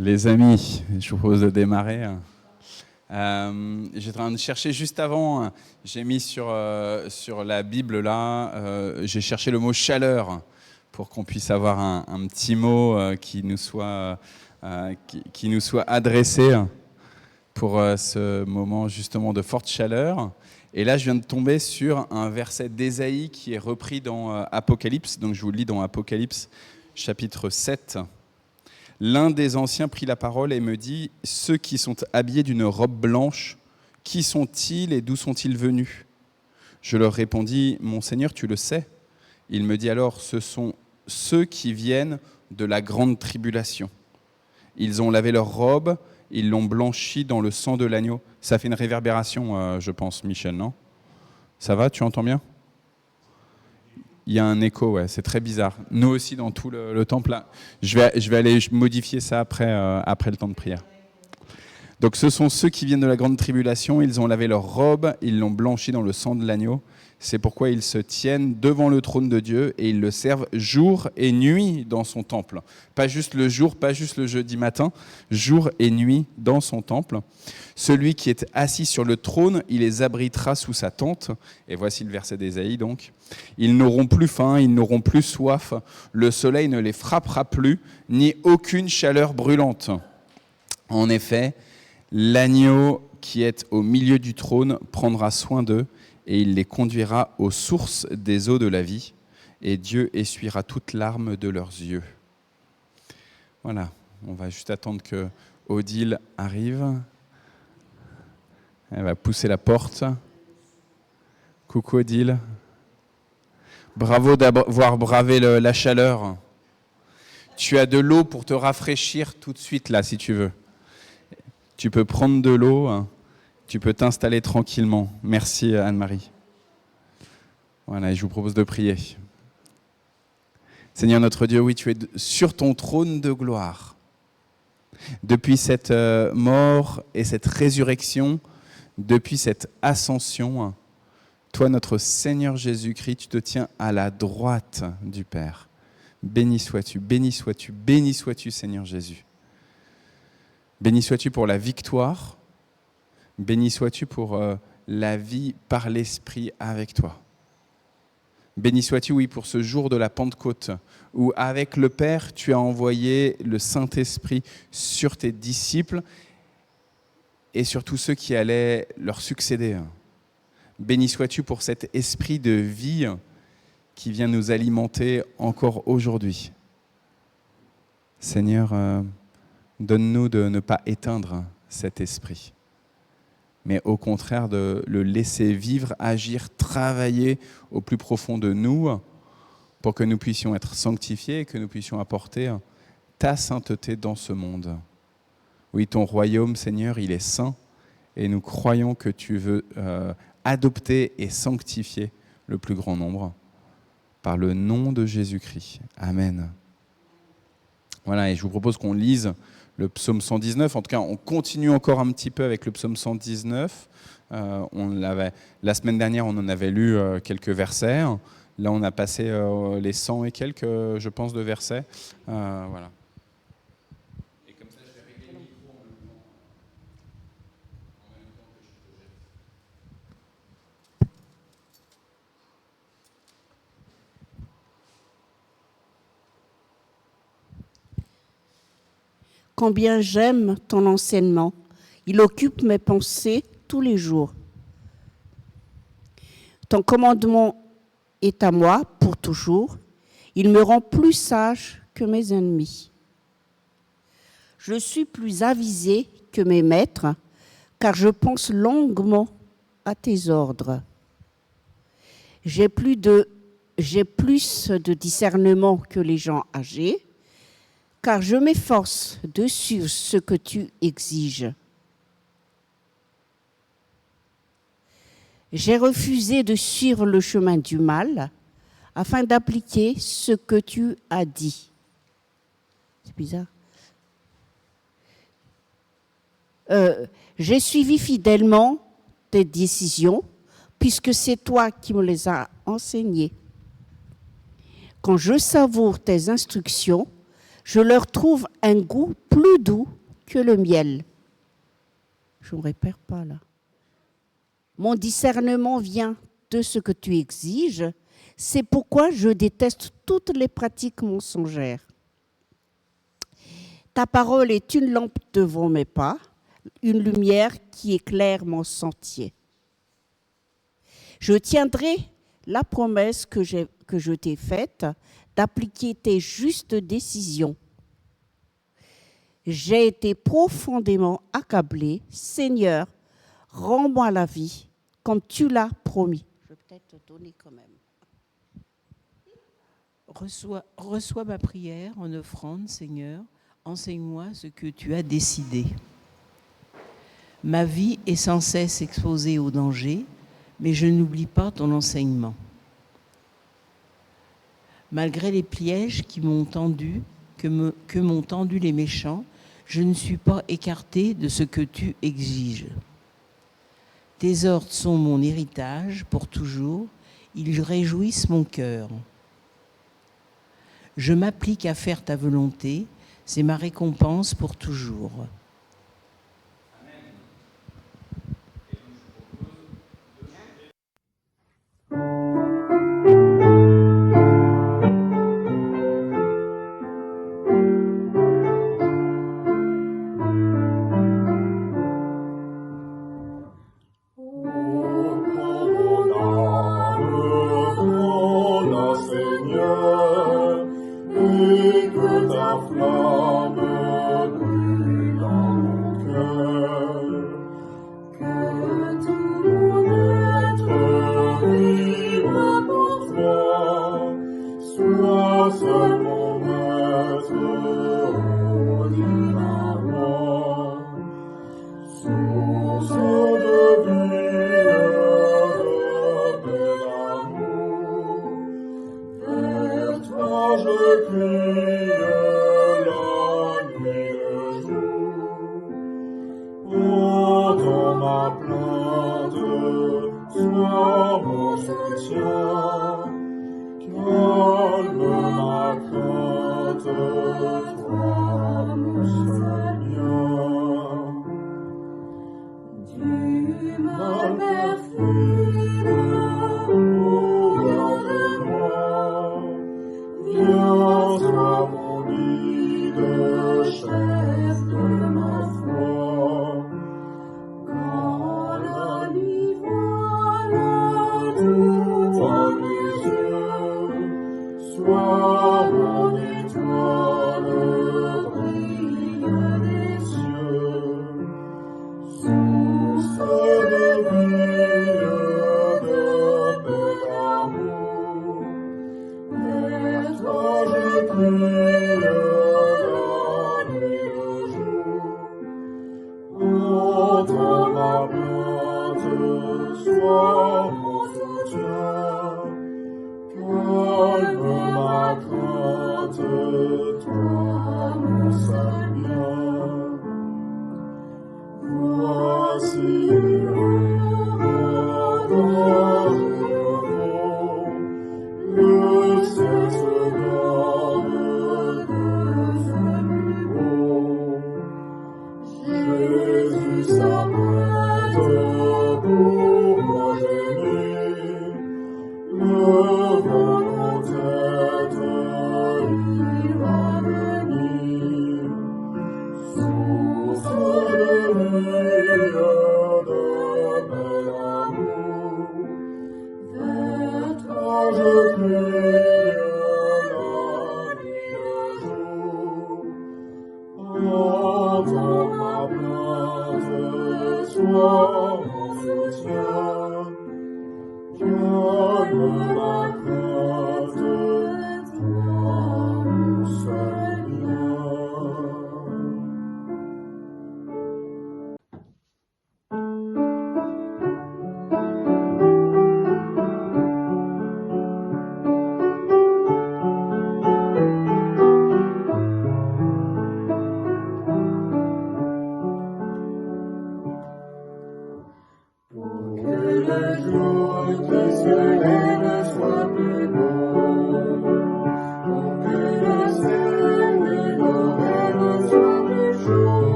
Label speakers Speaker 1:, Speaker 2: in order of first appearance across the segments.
Speaker 1: Les amis, je vous propose de démarrer. J'étais en train de chercher juste avant, j'ai mis sur la Bible là, j'ai cherché le mot chaleur pour qu'on puisse avoir un petit mot qui nous soit adressé pour ce moment justement de forte chaleur. Et là, je viens de tomber sur un verset d'Ésaïe qui est repris dans Apocalypse. Donc je vous le lis dans Apocalypse chapitre 7. L'un des anciens prit la parole et me dit « Ceux qui sont habillés d'une robe blanche, qui sont-ils et d'où sont-ils venus ?» Je leur répondis « Mon Seigneur, tu le sais. » Il me dit alors « Ce sont ceux qui viennent de la grande tribulation. Ils ont lavé leur robe, ils l'ont blanchie dans le sang de l'agneau. » Ça fait une réverbération, je pense, Michel, non ? Ça va, tu entends bien ? Il y a un écho, ouais, c'est très bizarre. Nous aussi, dans tout le temple, là. Je vais aller modifier ça après le temps de prière. Donc, ce sont ceux qui viennent de la grande tribulation. Ils ont lavé leur robe, ils l'ont blanchie dans le sang de l'agneau. C'est pourquoi ils se tiennent devant le trône de Dieu et ils le servent jour et nuit dans son temple. Pas juste le jour, pas juste le jeudi matin, jour et nuit dans son temple. Celui qui est assis sur le trône, il les abritera sous sa tente. Et voici le verset d'Ésaïe donc. Ils n'auront plus faim, ils n'auront plus soif. Le soleil ne les frappera plus, ni aucune chaleur brûlante. En effet, l'agneau qui est au milieu du trône prendra soin d'eux et il les conduira aux sources des eaux de la vie, et Dieu essuiera toute larme de leurs yeux. Voilà, on va juste attendre que Odile arrive. Elle va pousser la porte. Coucou Odile. Bravo d'avoir bravé la chaleur. Tu as de l'eau pour te rafraîchir tout de suite là, si tu veux. Tu peux prendre de l'eau. Tu peux t'installer tranquillement. Merci Anne-Marie. Voilà, et je vous propose de prier. Seigneur notre Dieu, oui, tu es sur ton trône de gloire. Depuis cette mort et cette résurrection, depuis cette ascension, toi, notre Seigneur Jésus-Christ, tu te tiens à la droite du Père. Béni sois-tu, béni sois-tu, béni sois-tu, Seigneur Jésus. Béni sois-tu pour la victoire. Béni sois-tu pour la vie par l'Esprit avec toi. Béni sois-tu, oui, pour ce jour de la Pentecôte, où avec le Père, tu as envoyé le Saint-Esprit sur tes disciples et sur tous ceux qui allaient leur succéder. Béni sois-tu pour cet esprit de vie qui vient nous alimenter encore aujourd'hui. Seigneur, donne-nous de ne pas éteindre cet esprit, mais au contraire de le laisser vivre, agir, travailler au plus profond de nous pour que nous puissions être sanctifiés et que nous puissions apporter ta sainteté dans ce monde. Oui, ton royaume, Seigneur, il est saint et nous croyons que tu veux adopter et sanctifier le plus grand nombre par le nom de Jésus-Christ. Amen. Voilà, et je vous propose qu'on lise le psaume 119. En tout cas, on continue encore un petit peu avec le psaume 119. La semaine dernière, on en avait lu quelques versets. Là, on a passé les 100 et quelques, je pense, de versets. Voilà. Et comme ça, je vais régler le micro en même temps que je projette.
Speaker 2: Combien j'aime ton enseignement. Il occupe mes pensées tous les jours. Ton commandement est à moi pour toujours. Il me rend plus sage que mes ennemis. Je suis plus avisé que mes maîtres, car je pense longuement à tes ordres. J'ai plus de discernement que les gens âgés, car je m'efforce de suivre ce que tu exiges. J'ai refusé de suivre le chemin du mal afin d'appliquer ce que tu as dit. C'est bizarre. J'ai suivi fidèlement tes décisions puisque c'est toi qui me les as enseignées. Quand je savoure tes instructions, Je leur trouve un goût plus doux que le miel. Je ne répète pas là. Mon discernement vient de ce que tu exiges. C'est pourquoi je déteste toutes les pratiques mensongères. Ta parole est une lampe devant mes pas, une lumière qui éclaire mon sentier. Je tiendrai la promesse que je t'ai faite d'appliquer tes justes décisions. J'ai été profondément accablé. Seigneur, rends-moi la vie comme tu l'as promis. Je vais peut-être te donner quand même.
Speaker 3: Reçois ma prière en offrande, Seigneur. Enseigne-moi ce que tu as décidé. Ma vie est sans cesse exposée au danger, mais je n'oublie pas ton enseignement. Malgré les pièges que m'ont tendu les méchants, je ne suis pas écartée de ce que tu exiges. Tes ordres sont mon héritage pour toujours, ils réjouissent mon cœur. Je m'applique à faire ta volonté, c'est ma récompense pour toujours.
Speaker 4: Jésus s'apprête pour manger.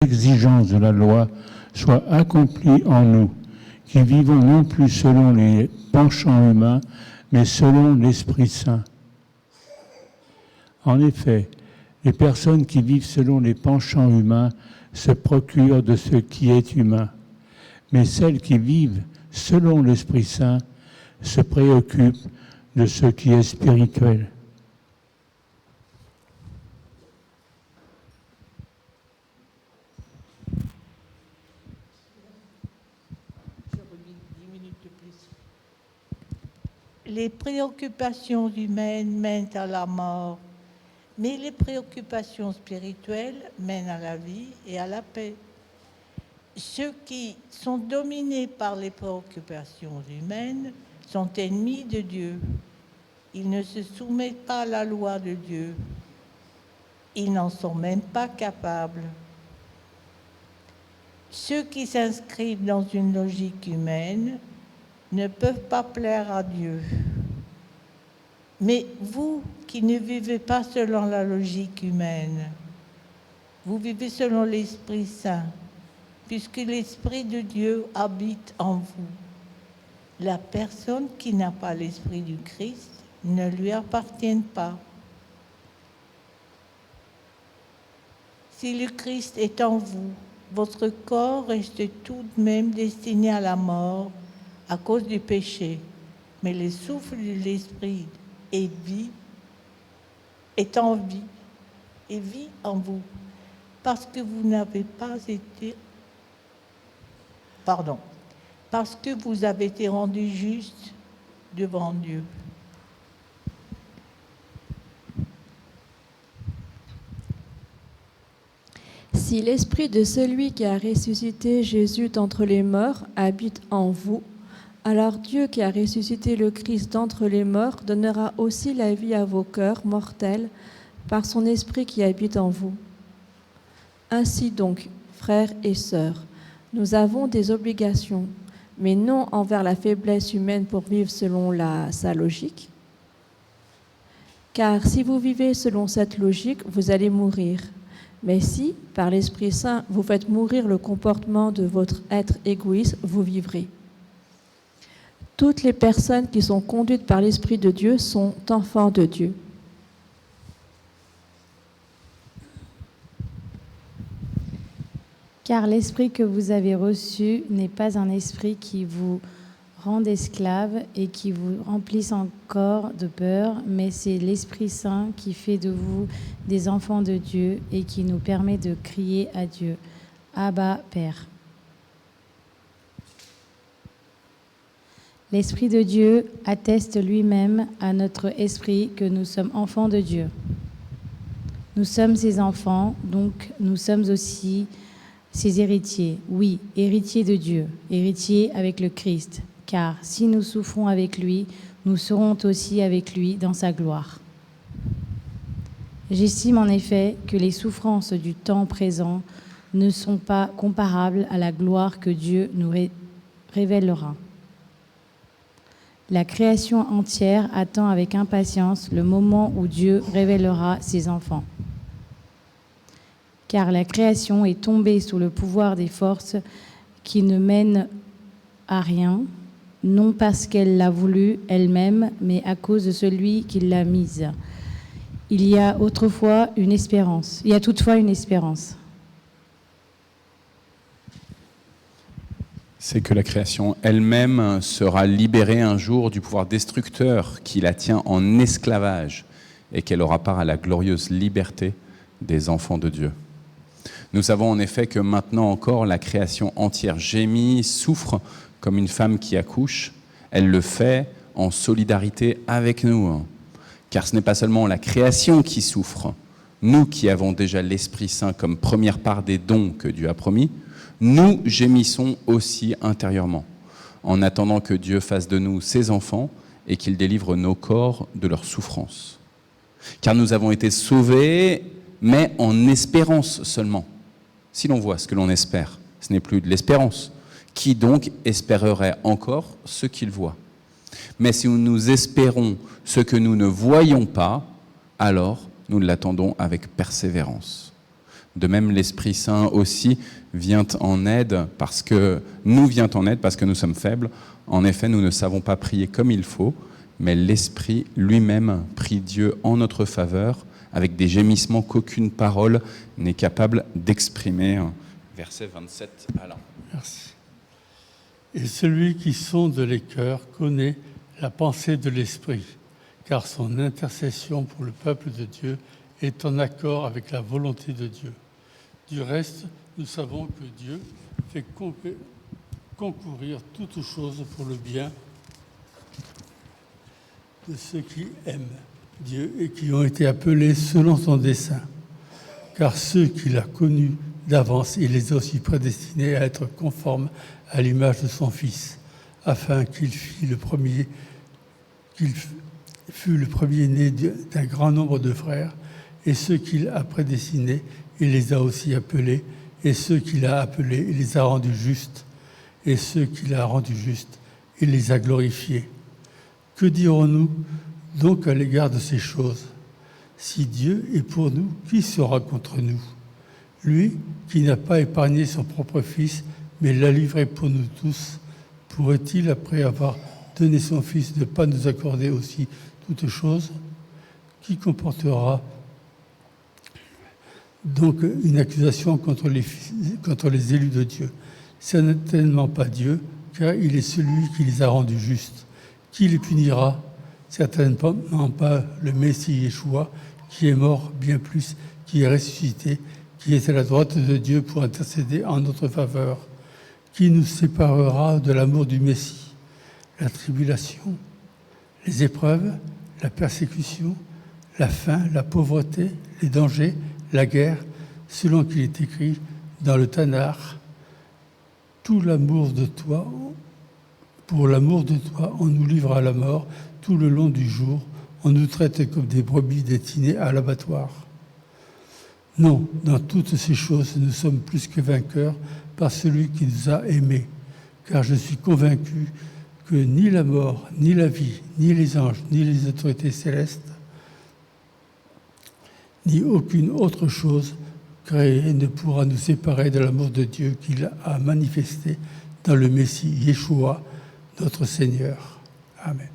Speaker 4: L'exigence de la loi soit accomplie en nous, qui vivons non plus selon les penchants humains, mais selon l'Esprit Saint. En effet, Les personnes qui vivent selon les penchants humains se procurent de ce qui est humain, mais celles qui vivent selon l'Esprit Saint se préoccupent de ce qui est spirituel.
Speaker 5: Les préoccupations humaines mènent à la mort, mais les préoccupations spirituelles mènent à la vie et à la paix. Ceux qui sont dominés par les préoccupations humaines sont ennemis de Dieu. Ils ne se soumettent pas à la loi de Dieu. Ils n'en sont même pas capables. Ceux qui s'inscrivent dans une logique humaine ne peuvent pas plaire à Dieu. Mais vous qui ne vivez pas selon la logique humaine, vous vivez selon l'Esprit Saint, puisque l'Esprit de Dieu habite en vous. La personne qui n'a pas l'Esprit du Christ ne lui appartient pas. Si le Christ est en vous, votre corps reste tout de même destiné à la mort à cause du péché, mais le souffle de l'Esprit est en vie et vit en vous, parce que vous n'avez pas été, parce que vous avez été rendu juste devant Dieu.
Speaker 6: Si l'esprit de celui qui a ressuscité Jésus d'entre les morts habite en vous, alors Dieu qui a ressuscité le Christ d'entre les morts donnera aussi la vie à vos cœurs mortels par son esprit qui habite en vous. Ainsi donc, frères et sœurs, nous avons des obligations, mais non envers la faiblesse humaine pour vivre selon sa logique. Car si vous vivez selon cette logique, vous allez mourir. Mais si, par l'Esprit Saint, vous faites mourir le comportement de votre être égoïste, vous vivrez. Toutes les personnes qui sont conduites par l'Esprit de Dieu sont enfants de Dieu.
Speaker 7: Car l'esprit que vous avez reçu n'est pas un esprit qui vous rende esclaves et qui vous remplisse encore de peur, mais c'est l'Esprit Saint qui fait de vous des enfants de Dieu et qui nous permet de crier à Dieu, Abba, Père. L'Esprit de Dieu atteste lui-même à notre esprit que nous sommes enfants de Dieu. Nous sommes ses enfants, donc nous sommes aussi ses héritiers. Oui, héritiers de Dieu, héritiers avec le Christ. Car si nous souffrons avec lui, nous serons aussi avec lui dans sa gloire. J'estime en effet que les souffrances du temps présent ne sont pas comparables à la gloire que Dieu nous révélera. La création entière attend avec impatience le moment où Dieu révélera ses enfants. Car la création est tombée sous le pouvoir des forces qui ne mènent à rien, non parce qu'elle l'a voulu elle-même, mais à cause de celui qui l'a mise. Il y a toutefois une espérance.
Speaker 1: C'est que la création elle-même sera libérée un jour du pouvoir destructeur qui la tient en esclavage et qu'elle aura part à la glorieuse liberté des enfants de Dieu. Nous savons en effet que maintenant encore la création entière gémit, souffre comme une femme qui accouche. Elle le fait en solidarité avec nous. Car ce n'est pas seulement la création qui souffre. Nous qui avons déjà l'Esprit Saint comme première part des dons que Dieu a promis, nous gémissons aussi intérieurement, en attendant que Dieu fasse de nous ses enfants et qu'il délivre nos corps de leur souffrance. Car nous avons été sauvés, mais en espérance seulement. Si l'on voit ce que l'on espère, ce n'est plus de l'espérance. Qui donc espérerait encore ce qu'il voit ? Mais si nous espérons ce que nous ne voyons pas, alors nous l'attendons avec persévérance. De même, l'Esprit Saint aussi vient en aide parce que nous sommes faibles. En effet, nous ne savons pas prier comme il faut, mais l'Esprit lui-même prie Dieu en notre faveur avec des gémissements qu'aucune parole n'est capable d'exprimer. Verset 27, Alain.
Speaker 8: Merci. Et celui qui sonde les cœurs connaît la pensée de l'Esprit, car son intercession pour le peuple de Dieu est en accord avec la volonté de Dieu. Du reste, nous savons que Dieu fait concourir toutes choses pour le bien de ceux qui aiment Dieu et qui ont été appelés selon son dessein. Car ceux qu'il a connus d'avance, il les a aussi prédestinés à être conformes à l'image de son Fils, afin qu'il fût le premier-né d'un grand nombre de frères. Et ceux qu'il a prédestinés, il les a aussi appelés. Et ceux qu'il a appelés, il les a rendus justes. Et ceux qu'il a rendus justes, il les a glorifiés. Que dirons-nous donc à l'égard de ces choses? Si Dieu est pour nous, qui sera contre nous? Lui qui n'a pas épargné son propre Fils, mais l'a livré pour nous tous, pourrait-il, après avoir donné son Fils, ne pas nous accorder aussi toutes choses? Qui comportera donc une accusation contre les élus de Dieu? Certainement pas Dieu, car il est celui qui les a rendus justes. Qui les punira? Certainement pas le Messie Yeshua, qui est mort, bien plus, qui est ressuscité, qui est à la droite de Dieu pour intercéder en notre faveur. Qui nous séparera de l'amour du Messie? La tribulation, les épreuves, la persécution, la faim, la pauvreté, les dangers, la guerre, selon qu'il est écrit dans le Tanakh, pour l'amour de toi, on nous livre à la mort tout le long du jour, on nous traite comme des brebis destinées à l'abattoir. Non, dans toutes ces choses, nous sommes plus que vainqueurs par celui qui nous a aimés, car je suis convaincu que ni la mort, ni la vie, ni les anges, ni les autorités célestes, ni aucune autre chose créée ne pourra nous séparer de l'amour de Dieu qu'il a manifesté dans le Messie Yeshua, notre Seigneur. Amen.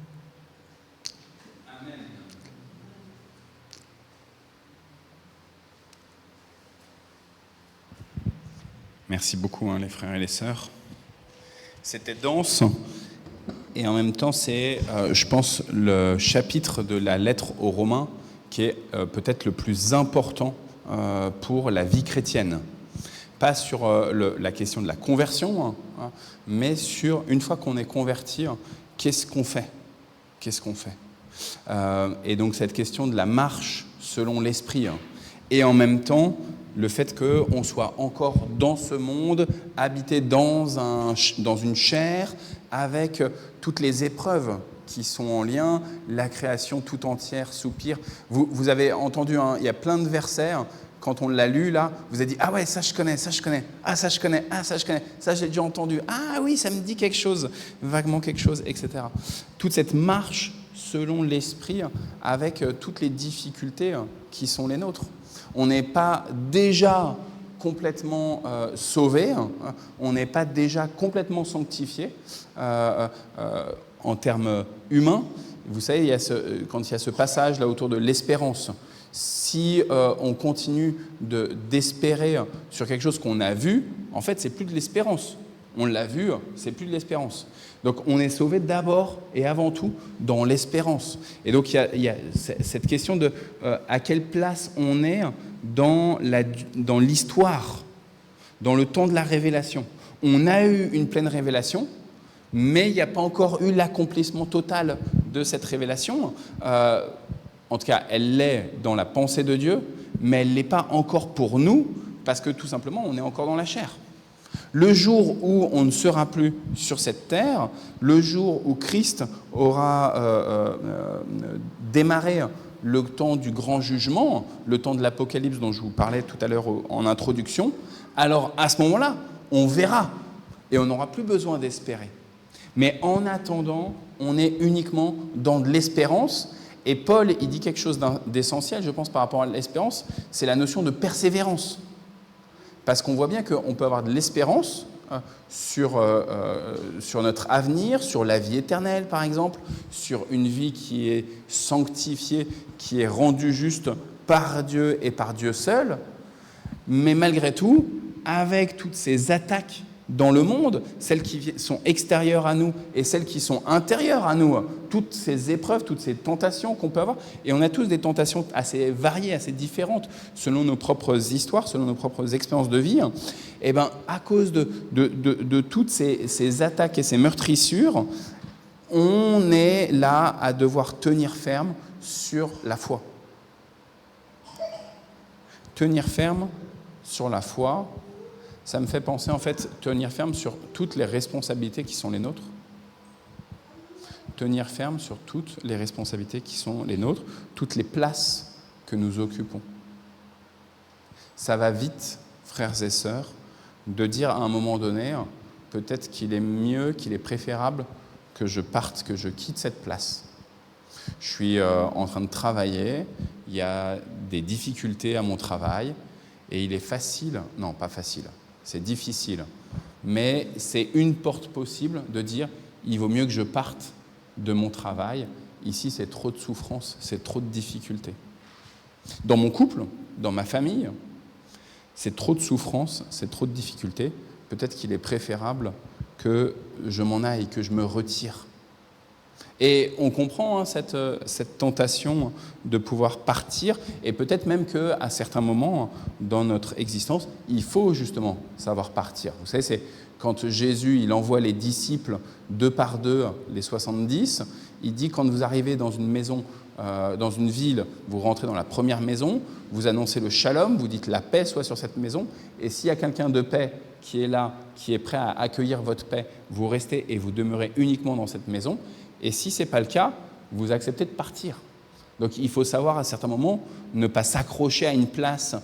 Speaker 1: Merci beaucoup, les frères et les sœurs. C'était dense, et en même temps, c'est, je pense, le chapitre de la lettre aux Romains qui est peut-être le plus important pour la vie chrétienne. Pas sur la question de la conversion, mais sur, une fois qu'on est converti, qu'est-ce qu'on fait? Qu'est-ce qu'on fait? Et donc cette question de la marche selon l'esprit, et en même temps, le fait qu'on soit encore dans ce monde, habité dans une chair, avec toutes les épreuves qui sont en lien, la création tout entière soupire. Vous avez entendu, il y a plein de versets, quand on l'a lu là, vous avez dit « Ah ouais, ça je connais, ah ça je connais, ah ça je connais, ça j'ai déjà entendu, ah oui, ça me dit quelque chose, vaguement quelque chose, etc. » Toute cette marche selon l'esprit, avec toutes les difficultés qui sont les nôtres. On n'est pas déjà complètement sauvé, on n'est pas déjà complètement sanctifié en termes humains. Vous savez, quand il y a ce passage là autour de l'espérance, si on continue d'espérer sur quelque chose qu'on a vu, en fait, c'est plus de l'espérance. On l'a vu, c'est plus de l'espérance. Donc, on est sauvé d'abord et avant tout dans l'espérance. Et donc, il y a cette question de à quelle place on est dans l'histoire, dans le temps de la révélation. On a eu une pleine révélation, mais il n'y a pas encore eu l'accomplissement total de cette révélation. En tout cas, elle l'est dans la pensée de Dieu, mais elle ne l'est pas encore pour nous, parce que tout simplement, on est encore dans la chair. Le jour où on ne sera plus sur cette terre, le jour où Christ aura démarré le temps du grand jugement, le temps de l'Apocalypse dont je vous parlais tout à l'heure en introduction, alors à ce moment-là, on verra et on n'aura plus besoin d'espérer. Mais en attendant, on est uniquement dans de l'espérance. Et Paul, il dit quelque chose d'essentiel, je pense, par rapport à l'espérance, c'est la notion de persévérance. Parce qu'on voit bien qu'on peut avoir de l'espérance sur notre avenir, sur la vie éternelle, par exemple, sur une vie qui est sanctifiée, qui est rendue juste par Dieu et par Dieu seul, mais malgré tout, avec toutes ces attaques dans le monde, celles qui sont extérieures à nous et celles qui sont intérieures à nous, toutes ces épreuves, toutes ces tentations qu'on peut avoir, et on a tous des tentations assez variées, assez différentes, selon nos propres histoires, selon nos propres expériences de vie, et bien à cause de toutes ces attaques et ces meurtrissures, on est là à devoir tenir ferme sur la foi. Tenir ferme sur la foi, ça me fait penser en fait tenir ferme sur toutes les responsabilités qui sont les nôtres. Tenir ferme sur toutes les responsabilités qui sont les nôtres, toutes les places que nous occupons. Ça va vite, frères et sœurs, de dire à un moment donné, peut-être qu'il est mieux, qu'il est préférable que je parte, que je quitte cette place. Je suis en train de travailler, il y a des difficultés à mon travail, et il est facile, non pas facile, c'est difficile, mais c'est une porte possible de dire il vaut mieux que je parte de mon travail. Ici, c'est trop de souffrance, c'est trop de difficultés. Dans mon couple, dans ma famille, c'est trop de souffrance, c'est trop de difficultés. Peut-être qu'il est préférable que je m'en aille, que je me retire. Et on comprend cette tentation de pouvoir partir, et peut-être même qu'à certains moments dans notre existence, il faut justement savoir partir. Vous savez, c'est quand Jésus il envoie les disciples 2 par 2, les 70, il dit quand vous arrivez dans une maison, dans une ville, vous rentrez dans la première maison, vous annoncez le shalom, vous dites la paix soit sur cette maison, et s'il y a quelqu'un de paix qui est là, qui est prêt à accueillir votre paix, vous restez et vous demeurez uniquement dans cette maison. Et si ce n'est pas le cas, vous acceptez de partir. Donc il faut savoir à certains moments ne pas s'accrocher à une place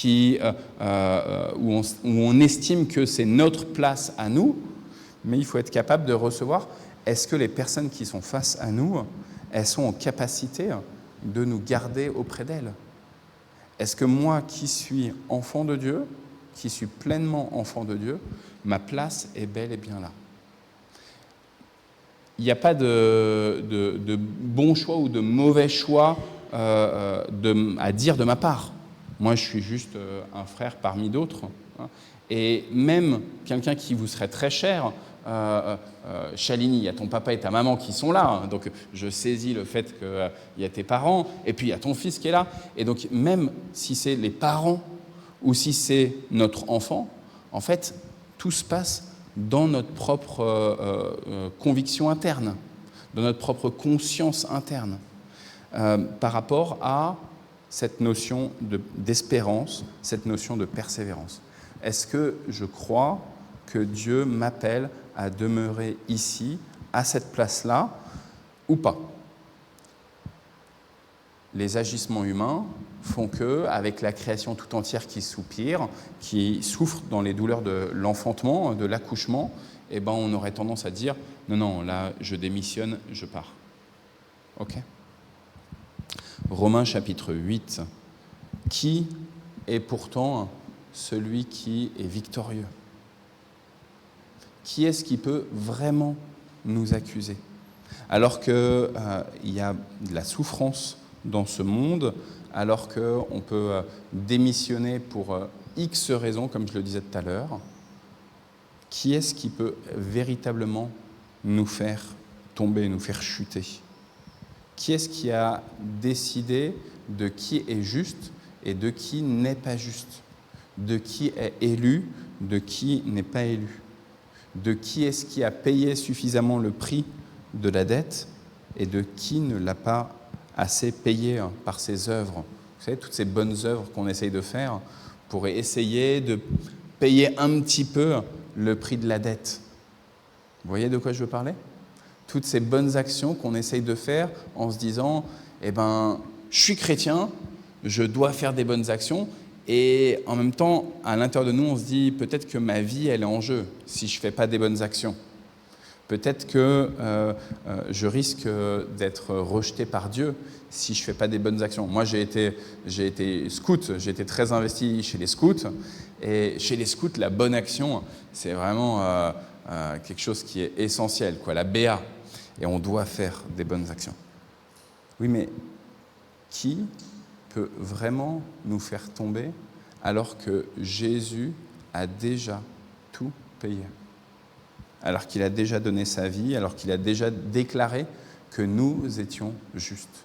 Speaker 1: où on estime que c'est notre place à nous, mais il faut être capable de recevoir, est-ce que les personnes qui sont face à nous, elles sont en capacité de nous garder auprès d'elles? Est-ce que moi qui suis enfant de Dieu, qui suis pleinement enfant de Dieu, ma place est bel et bien là? Il n'y a pas de bon choix ou de mauvais choix à dire de ma part. Moi, je suis juste un frère parmi d'autres. Et même quelqu'un qui vous serait très cher, Chalini, il y a ton papa et ta maman qui sont là. Donc, je saisis le fait qu'il y a tes parents, et puis il y a ton fils qui est là. Et donc, même si c'est les parents ou si c'est notre enfant, en fait, tout se passe dans notre propre conviction interne, dans notre propre conscience interne, par rapport à cette notion d'espérance, cette notion de persévérance. Est-ce que je crois que Dieu m'appelle à demeurer ici, à cette place-là, ou pas? Les agissements humains font que, avec la création tout entière qui soupire, qui souffre dans les douleurs de l'enfantement, de l'accouchement, eh ben on aurait tendance à dire « Non, non, là, je démissionne, je pars. » Ok ? Romains chapitre 8. Qui est pourtant celui qui est victorieux? Qui est-ce qui peut vraiment nous accuser? Alors qu'il y a de la souffrance dans ce monde, alors qu'on peut démissionner pour X raisons, comme je le disais tout à l'heure, qui est-ce qui peut véritablement nous faire tomber, nous faire chuter? Qui est-ce qui a décidé de qui est juste et de qui n'est pas juste? De qui est élu, de qui n'est pas élu? De qui est-ce qui a payé suffisamment le prix de la dette et de qui ne l'a pas assez payé par ses œuvres? Vous savez, toutes ces bonnes œuvres qu'on essaye de faire pour essayer de payer un petit peu le prix de la dette. Vous voyez de quoi je veux parler? Toutes ces bonnes actions qu'on essaye de faire en se disant « Eh ben, je suis chrétien, je dois faire des bonnes actions » et en même temps, à l'intérieur de nous, on se dit « Peut-être que ma vie, elle est en jeu si je ne fais pas des bonnes actions. » Peut-être que je risque d'être rejeté par Dieu si je ne fais pas des bonnes actions. Moi, j'ai été scout, j'ai été très investi chez les scouts. Et chez les scouts, la bonne action, c'est vraiment quelque chose qui est essentiel, quoi, la BA. Et on doit faire des bonnes actions. Oui, mais qui peut vraiment nous faire tomber alors que Jésus a déjà tout payé. Alors qu'il a déjà donné sa vie, alors qu'il a déjà déclaré que nous étions justes.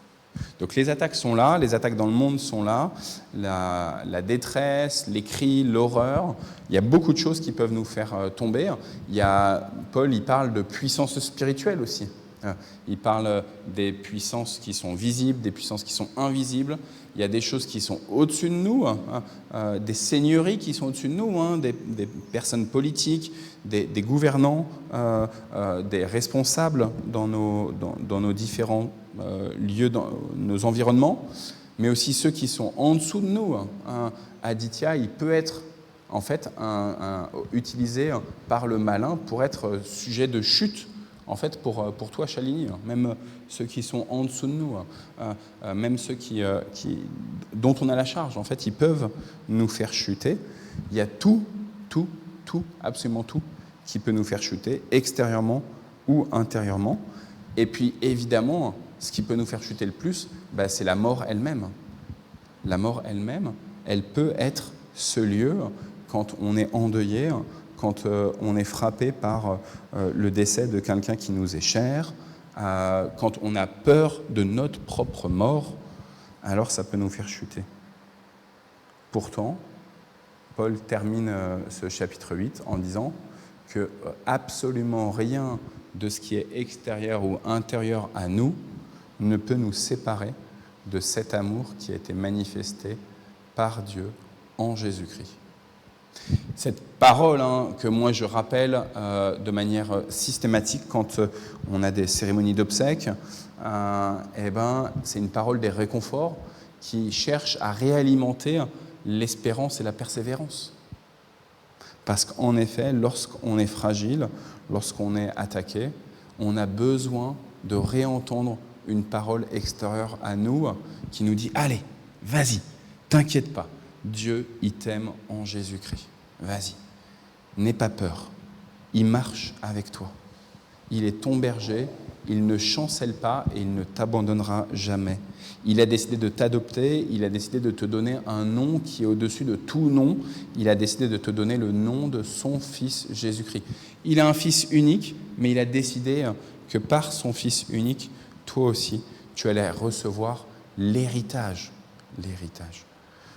Speaker 1: Donc les attaques sont là, les attaques dans le monde sont là, la détresse, les cris, l'horreur. Il y a beaucoup de choses qui peuvent nous faire tomber. Paul, il parle de puissance spirituelle aussi. Il parle des puissances qui sont visibles, des puissances qui sont invisibles. Il y a des choses qui sont au-dessus de nous, des seigneuries qui sont au-dessus de nous, des personnes politiques, des gouvernants, des responsables dans nos différents lieux, dans nos environnements, mais aussi ceux qui sont en dessous de nous. Aditya, il peut être en fait utilisé par le malin pour être sujet de chute. En fait, pour toi, Shalini, même ceux qui sont en dessous de nous, même ceux dont on a la charge, en fait, ils peuvent nous faire chuter. Il y a tout, absolument tout, qui peut nous faire chuter, extérieurement ou intérieurement. Et puis, évidemment, ce qui peut nous faire chuter le plus, c'est la mort elle-même. La mort elle-même, elle peut être ce lieu, quand on est endeuillé, quand on est frappé par le décès de quelqu'un qui nous est cher, quand on a peur de notre propre mort, alors ça peut nous faire chuter. Pourtant, Paul termine ce chapitre 8 en disant que absolument rien de ce qui est extérieur ou intérieur à nous ne peut nous séparer de cet amour qui a été manifesté par Dieu en Jésus-Christ. Cette parole que moi je rappelle de manière systématique quand on a des cérémonies d'obsèques, c'est une parole des réconforts qui cherche à réalimenter l'espérance et la persévérance. Parce qu'en effet, lorsqu'on est fragile, lorsqu'on est attaqué, on a besoin de réentendre une parole extérieure à nous qui nous dit « Allez, vas-y, t'inquiète pas, Dieu, il t'aime en Jésus-Christ. Vas-y, n'aie pas peur, il marche avec toi. Il est ton berger, il ne chancelle pas et il ne t'abandonnera jamais. Il a décidé de t'adopter, il a décidé de te donner un nom qui est au-dessus de tout nom. Il a décidé de te donner le nom de son Fils Jésus-Christ. Il a un Fils unique, mais il a décidé que par son Fils unique, toi aussi, tu allais recevoir l'héritage. L'héritage.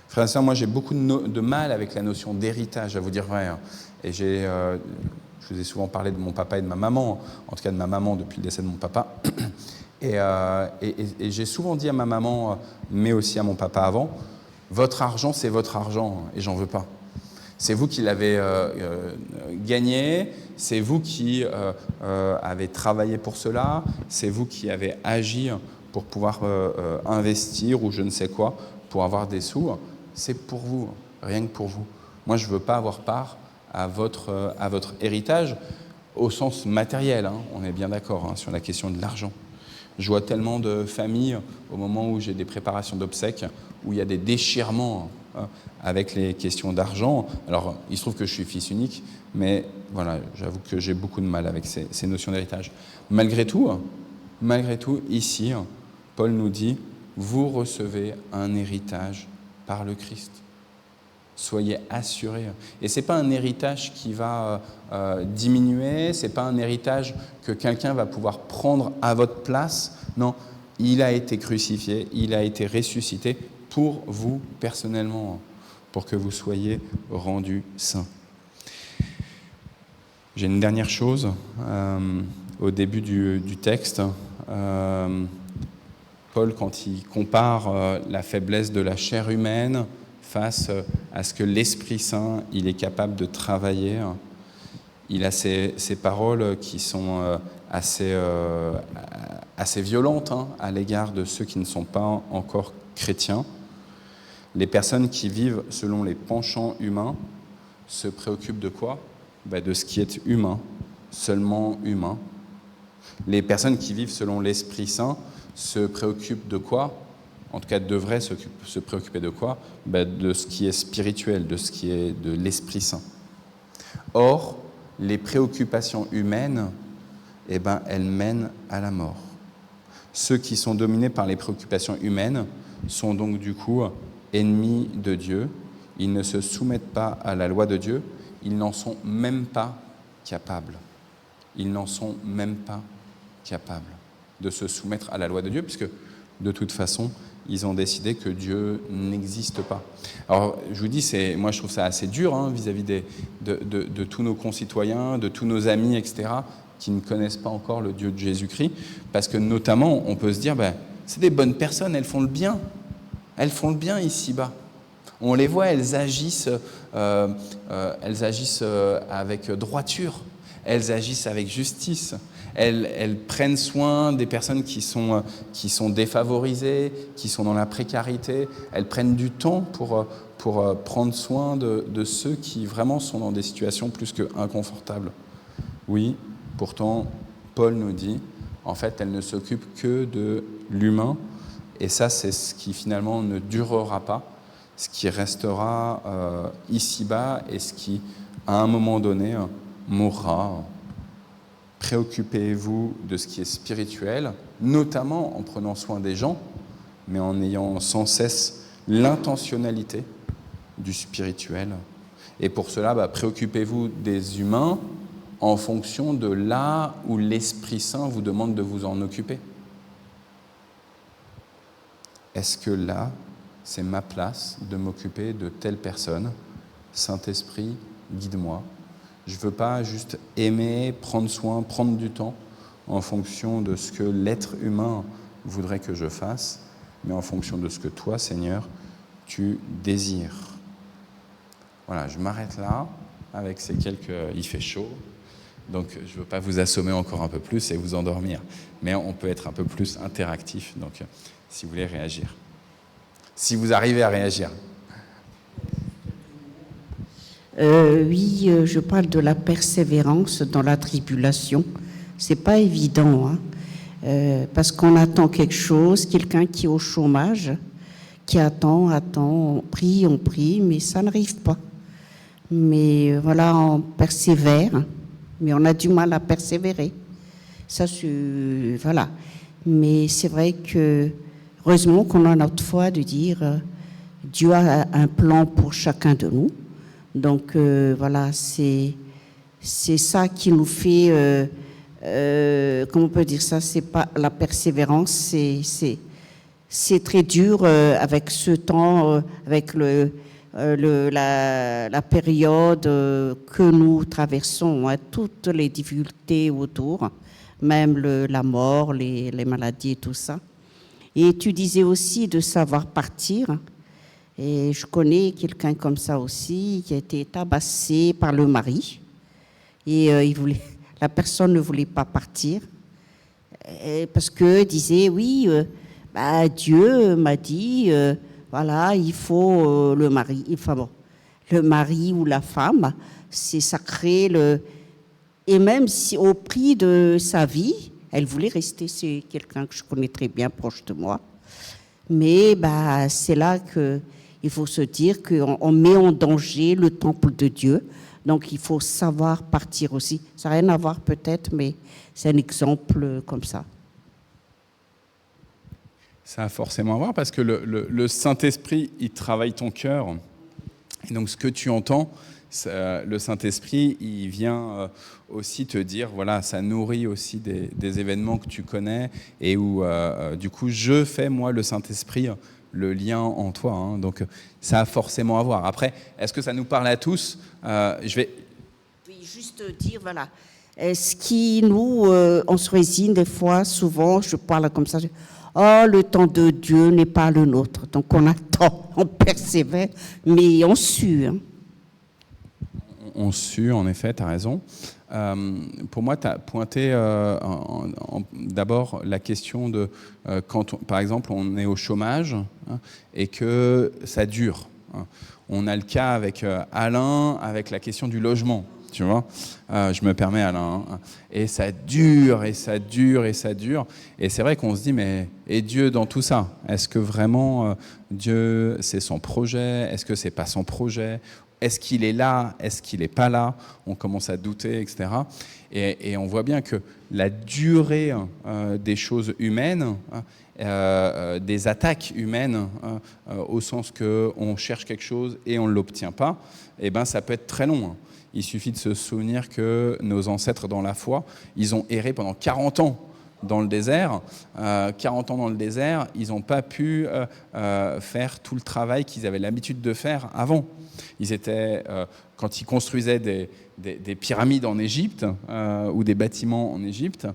Speaker 1: Frères et sœurs, moi j'ai beaucoup de mal avec la notion d'héritage, à vous dire vrai. Et je vous ai souvent parlé de mon papa et de ma maman, en tout cas de ma maman depuis le décès de mon papa. Et j'ai souvent dit à ma maman, mais aussi à mon papa avant, votre argent c'est votre argent et j'en veux pas. C'est vous qui l'avez gagné, c'est vous qui avez travaillé pour cela, c'est vous qui avez agi pour pouvoir investir ou je ne sais quoi, pour avoir des sous. C'est pour vous, rien que pour vous. Moi, je ne veux pas avoir part à votre héritage au sens matériel. On est bien d'accord sur la question de l'argent. Je vois tellement de familles, au moment où j'ai des préparations d'obsèques, où il y a des déchirements avec les questions d'argent. Alors, il se trouve que je suis fils unique, mais voilà, j'avoue que j'ai beaucoup de mal avec ces notions d'héritage. Malgré tout, ici, Paul nous dit, vous recevez un héritage par le Christ. Soyez assurés. Et ce n'est pas un héritage qui va diminuer, ce n'est pas un héritage que quelqu'un va pouvoir prendre à votre place. Non, il a été crucifié, il a été ressuscité pour vous personnellement, pour que vous soyez rendus saints. J'ai une dernière chose au début du texte. Paul, quand il compare la faiblesse de la chair humaine face à ce que l'Esprit Saint il est capable de travailler, il a ces paroles qui sont assez violentes à l'égard de ceux qui ne sont pas encore chrétiens. Les personnes qui vivent selon les penchants humains se préoccupent de quoi ? De ce qui est humain, seulement humain. Les personnes qui vivent selon l'Esprit Saint se préoccupent de quoi ? En tout cas, devraient se préoccuper de quoi ? De ce qui est spirituel, de ce qui est de l'Esprit Saint. Or, les préoccupations humaines, elles mènent à la mort. Ceux qui sont dominés par les préoccupations humaines sont donc du coup ennemis de Dieu. Ils ne se soumettent pas à la loi de Dieu. Ils n'en sont même pas capables. Ils n'en sont même pas capables de se soumettre à la loi de Dieu, puisque de toute façon, ils ont décidé que Dieu n'existe pas. Alors, je vous dis, moi je trouve ça assez dur vis-à-vis de tous nos concitoyens, de tous nos amis, etc., qui ne connaissent pas encore le Dieu de Jésus-Christ, parce que notamment, on peut se dire, c'est des bonnes personnes, elles font le bien ici-bas. On les voit, elles agissent avec droiture, elles agissent avec justice, elles prennent soin des personnes qui sont défavorisées, qui sont dans la précarité, elles prennent du temps pour prendre soin de ceux qui vraiment sont dans des situations plus que inconfortables. Oui, pourtant, Paul nous dit, en fait, elles ne s'occupent que de l'humain, et ça, c'est ce qui finalement ne durera pas, ce qui restera ici-bas et ce qui, à un moment donné, mourra. Préoccupez-vous de ce qui est spirituel, notamment en prenant soin des gens, mais en ayant sans cesse l'intentionnalité du spirituel. Et pour cela, préoccupez-vous des humains en fonction de là où l'Esprit Saint vous demande de vous en occuper. Est-ce que là, c'est ma place de m'occuper de telle personne? Saint-Esprit, guide-moi. Je ne veux pas juste aimer, prendre soin, prendre du temps en fonction de ce que l'être humain voudrait que je fasse, mais en fonction de ce que toi, Seigneur, tu désires. Voilà, je m'arrête là avec ces quelques... Il fait chaud, donc je ne veux pas vous assommer encore un peu plus et vous endormir, mais on peut être un peu plus interactif, donc si vous voulez réagir. Si vous arrivez à réagir.
Speaker 2: Oui, je parle de la persévérance dans la tribulation. C'est pas évident, parce qu'on attend quelque chose, quelqu'un qui est au chômage, qui attend, on prie, mais ça n'arrive pas. Mais voilà, on persévère, mais on a du mal à persévérer. Ça, voilà. Mais c'est vrai que, heureusement qu'on a notre foi de dire Dieu a un plan pour chacun de nous. Donc voilà, c'est ça qui nous fait, comment on peut dire ça, c'est pas la persévérance, c'est très dur avec ce temps, avec la période que nous traversons, toutes les difficultés autour, même la mort, les maladies et tout ça. Et tu disais aussi de savoir partir. Et je connais quelqu'un comme ça aussi, qui a été tabassé par le mari. Et la personne ne voulait pas partir, parce que disait, oui, Dieu m'a dit, voilà, il faut le mari. Enfin bon, le mari ou la femme, c'est sacré. Et même si au prix de sa vie, elle voulait rester, c'est quelqu'un que je connais très bien, proche de moi. Mais c'est là que... Il faut se dire qu'on met en danger le temple de Dieu. Donc, il faut savoir partir aussi. Ça n'a rien à voir peut-être, mais c'est un exemple comme ça.
Speaker 1: Ça a forcément à voir parce que le Saint-Esprit, il travaille ton cœur. Et donc, ce que tu entends, le Saint-Esprit, il vient aussi te dire, voilà, ça nourrit aussi des événements que tu connais et où, du coup, je fais, moi, le Saint-Esprit, le lien en toi. Donc, ça a forcément à voir. Après, est-ce que ça nous parle à tous? Oui,
Speaker 2: juste dire, voilà. Ce qui nous, on se résigne des fois, souvent, je parle comme ça, le temps de Dieu n'est pas le nôtre. Donc, on attend, on persévère, mais on sue.
Speaker 1: On sue, en effet, tu as raison. Pour moi, tu as pointé d'abord la question de quand, par exemple, on est au chômage et que ça dure. On a le cas avec Alain, avec la question du logement. Tu vois, je me permets, Alain, et ça dure, et ça dure, et ça dure. Et c'est vrai qu'on se dit, mais et Dieu dans tout ça? Est-ce que vraiment Dieu, c'est son projet? Est-ce que c'est pas son projet? est-ce qu'il est là, est-ce qu'il n'est pas là, on commence à douter, etc. Et on voit bien que la durée des choses humaines, des attaques humaines, au sens qu'on cherche quelque chose et on ne l'obtient pas, eh ben, ça peut être très long. Il suffit de se souvenir que nos ancêtres dans la foi, ils ont erré pendant 40 ans dans le désert. 40 ans dans le désert, ils n'ont pas pu faire tout le travail qu'ils avaient l'habitude de faire avant. Ils étaient, quand ils construisaient des pyramides en Égypte ou des bâtiments en Égypte,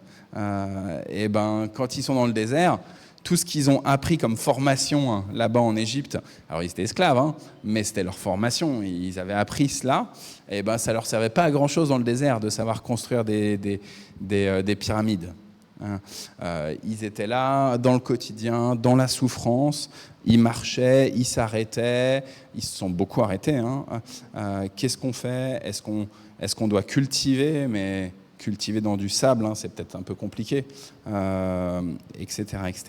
Speaker 1: et ben, quand ils sont dans le désert, tout ce qu'ils ont appris comme formation là-bas en Égypte, alors ils étaient esclaves, mais c'était leur formation, ils avaient appris cela, et ben, ça ne leur servait pas à grand-chose dans le désert de savoir construire des pyramides. Ils étaient là dans le quotidien, dans la souffrance, ils marchaient, ils s'arrêtaient, ils se sont beaucoup arrêtés. Qu'est-ce qu'on fait ? Est-ce qu'on doit cultiver ? Mais cultiver dans du sable, c'est peut-être un peu compliqué, etc. etc.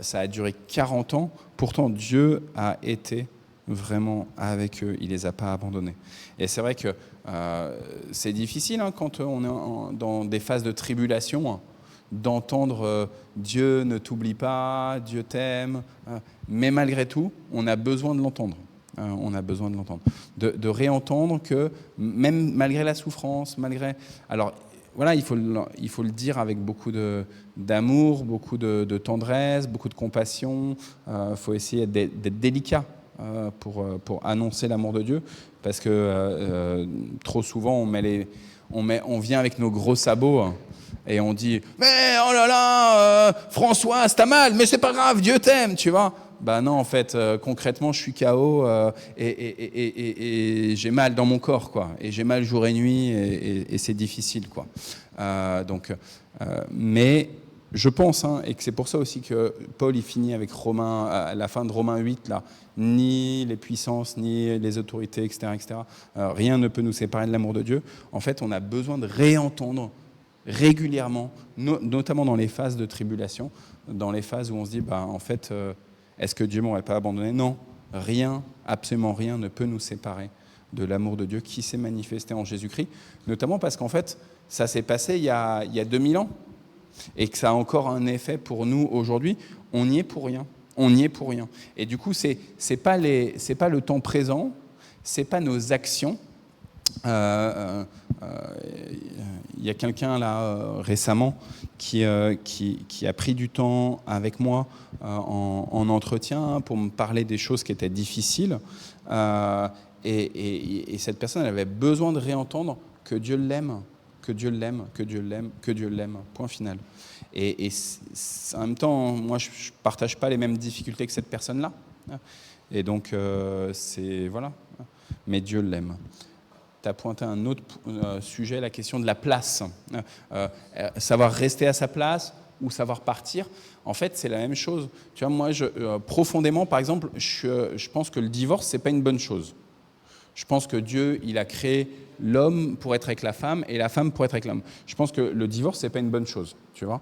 Speaker 1: Ça a duré 40 ans, pourtant Dieu a été vraiment avec eux, il ne les a pas abandonnés. Et c'est vrai que c'est difficile quand on est dans des phases de tribulation, d'entendre Dieu ne t'oublie pas, Dieu t'aime, mais malgré tout, on a besoin de l'entendre. On a besoin de l'entendre, de réentendre que même malgré la souffrance, alors voilà, il faut le dire avec beaucoup d'amour, beaucoup de tendresse, beaucoup de compassion. Faut essayer d'être délicat pour annoncer l'amour de Dieu, parce que trop souvent on vient avec nos gros sabots. Et on dit « Mais oh là là, Françoise, t'as mal, mais c'est pas grave, Dieu t'aime, tu vois ?» Ben non, en fait, concrètement, je suis KO et j'ai mal dans mon corps, quoi. Et j'ai mal jour et nuit et c'est difficile, quoi. Mais je pense, et que c'est pour ça aussi que Paul, il finit avec Romains, à la fin de Romains 8, là, ni les puissances, ni les autorités, etc., etc. Rien ne peut nous séparer de l'amour de Dieu. En fait, on a besoin de réentendre régulièrement, notamment dans les phases de tribulation, dans les phases où on se dit, en fait, est-ce que Dieu ne m'aurait pas abandonné ? Non, rien, absolument rien ne peut nous séparer de l'amour de Dieu qui s'est manifesté en Jésus-Christ, notamment parce qu'en fait, ça s'est passé il y a 2000 ans, et que ça a encore un effet pour nous aujourd'hui. On n'y est pour rien. On n'y est pour rien. Et du coup, c'est pas le temps présent, c'est pas nos actions. Il y a quelqu'un là récemment qui a pris du temps avec moi en entretien pour me parler des choses qui étaient difficiles. Et cette personne, elle avait besoin de réentendre que Dieu l'aime, que Dieu l'aime, que Dieu l'aime, que Dieu l'aime, point final. Et en même temps, moi, je ne partage pas les mêmes difficultés que cette personne-là. Et donc, voilà. Mais Dieu l'aime. Tu as pointé un autre sujet, la question de la place. Savoir rester à sa place ou savoir partir. En fait, c'est la même chose. Tu vois, moi, profondément, par exemple, je pense que le divorce, ce n'est pas une bonne chose. Je pense que Dieu, il a créé l'homme pour être avec la femme et la femme pour être avec l'homme. Je pense que le divorce, ce n'est pas une bonne chose, tu vois.